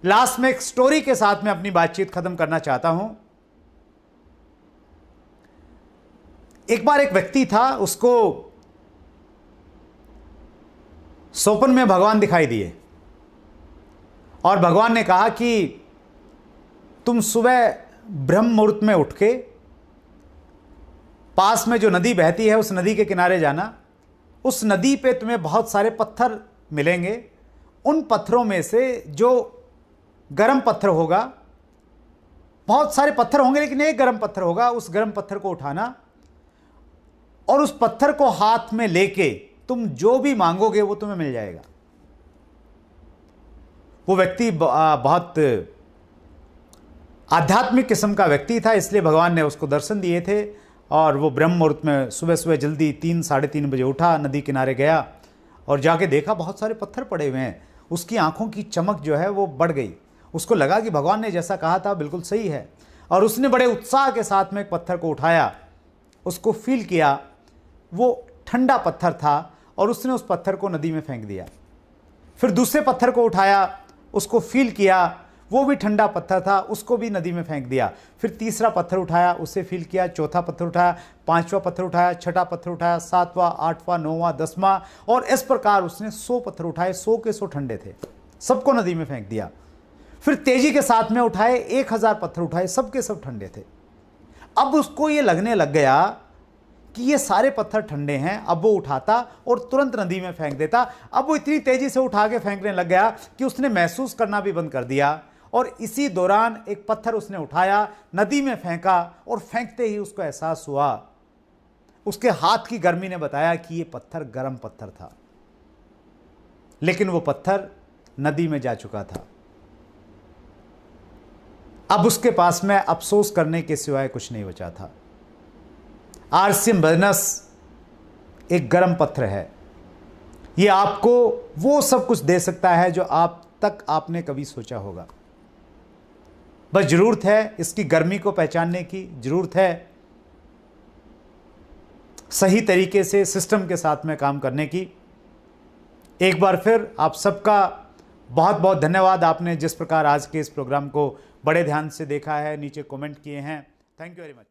लास्ट में एक स्टोरी के साथ में अपनी बातचीत खत्म करना चाहता हूं। एक बार एक व्यक्ति था, उसको स्वप्न में भगवान दिखाई दिए, और भगवान ने कहा कि तुम सुबह ब्रह्म मुहूर्त में उठ के पास में जो नदी बहती है उस नदी के किनारे जाना, उस नदी पे तुम्हें बहुत सारे पत्थर मिलेंगे, उन पत्थरों में से जो गर्म पत्थर होगा, बहुत सारे पत्थर होंगे लेकिन एक गर्म पत्थर होगा, उस गर्म पत्थर को उठाना, और उस पत्थर को हाथ में लेके तुम जो भी मांगोगे वो तुम्हें मिल जाएगा। वो व्यक्ति बहुत आध्यात्मिक किस्म का व्यक्ति था, इसलिए भगवान ने उसको दर्शन दिए थे, और वो ब्रह्म मुहूर्त में सुबह सुबह जल्दी 3 साढ़े 3 बजे उठा, नदी किनारे गया और जाके देखा बहुत सारे पत्थर पड़े हुए हैं। उसकी आंखों की चमक जो है वो बढ़ गई, उसको लगा कि भगवान ने जैसा कहा था बिल्कुल सही है, और उसने बड़े उत्साह के साथ में एक पत्थर को उठाया, उसको फील किया, वो ठंडा पत्थर था, और उसने उस पत्थर को नदी में फेंक दिया। फिर दूसरे पत्थर को उठाया, उसको फील किया, वो भी ठंडा पत्थर था, उसको भी नदी में फेंक दिया। फिर तीसरा पत्थर उठाया, उसे फील किया, चौथा पत्थर उठाया, 5वां पत्थर उठाया, 6ठा पत्थर उठाया, 7वां, 8वां, 9वां, 10वां, और इस प्रकार उसने 100 पत्थर उठाए। 100 के 100 ठंडे थे, सबको नदी में फेंक दिया। फिर तेजी के साथ में उठाए, 1000 पत्थर उठाए, सबके सब ठंडे थे। अब उसको ये लगने लग गया कि ये सारे पत्थर ठंडे हैं। अब वो उठाता और तुरंत नदी में फेंक देता। अब वो इतनी तेजी से उठा के फेंकने लग गया कि उसने महसूस करना भी बंद कर दिया, और इसी दौरान एक पत्थर उसने उठाया, नदी में फेंका, और फेंकते ही उसको एहसास हुआ, उसके हाथ की गर्मी ने बताया कि ये पत्थर गर्म पत्थर था, लेकिन वो पत्थर नदी में जा चुका था। अब उसके पास में अफसोस करने के सिवाय कुछ नहीं बचा था। आरसीएम बिजनेस एक गर्म पत्थर है, ये आपको वो सब कुछ दे सकता है जो आप तक आपने कभी सोचा होगा। बस जरूरत है इसकी गर्मी को पहचानने की, जरूरत है सही तरीके से सिस्टम के साथ में काम करने की। एक बार फिर आप सबका बहुत बहुत धन्यवाद, आपने जिस प्रकार आज के इस प्रोग्राम को बड़े ध्यान से देखा है, नीचे कमेंट किए हैं। Thank you very much.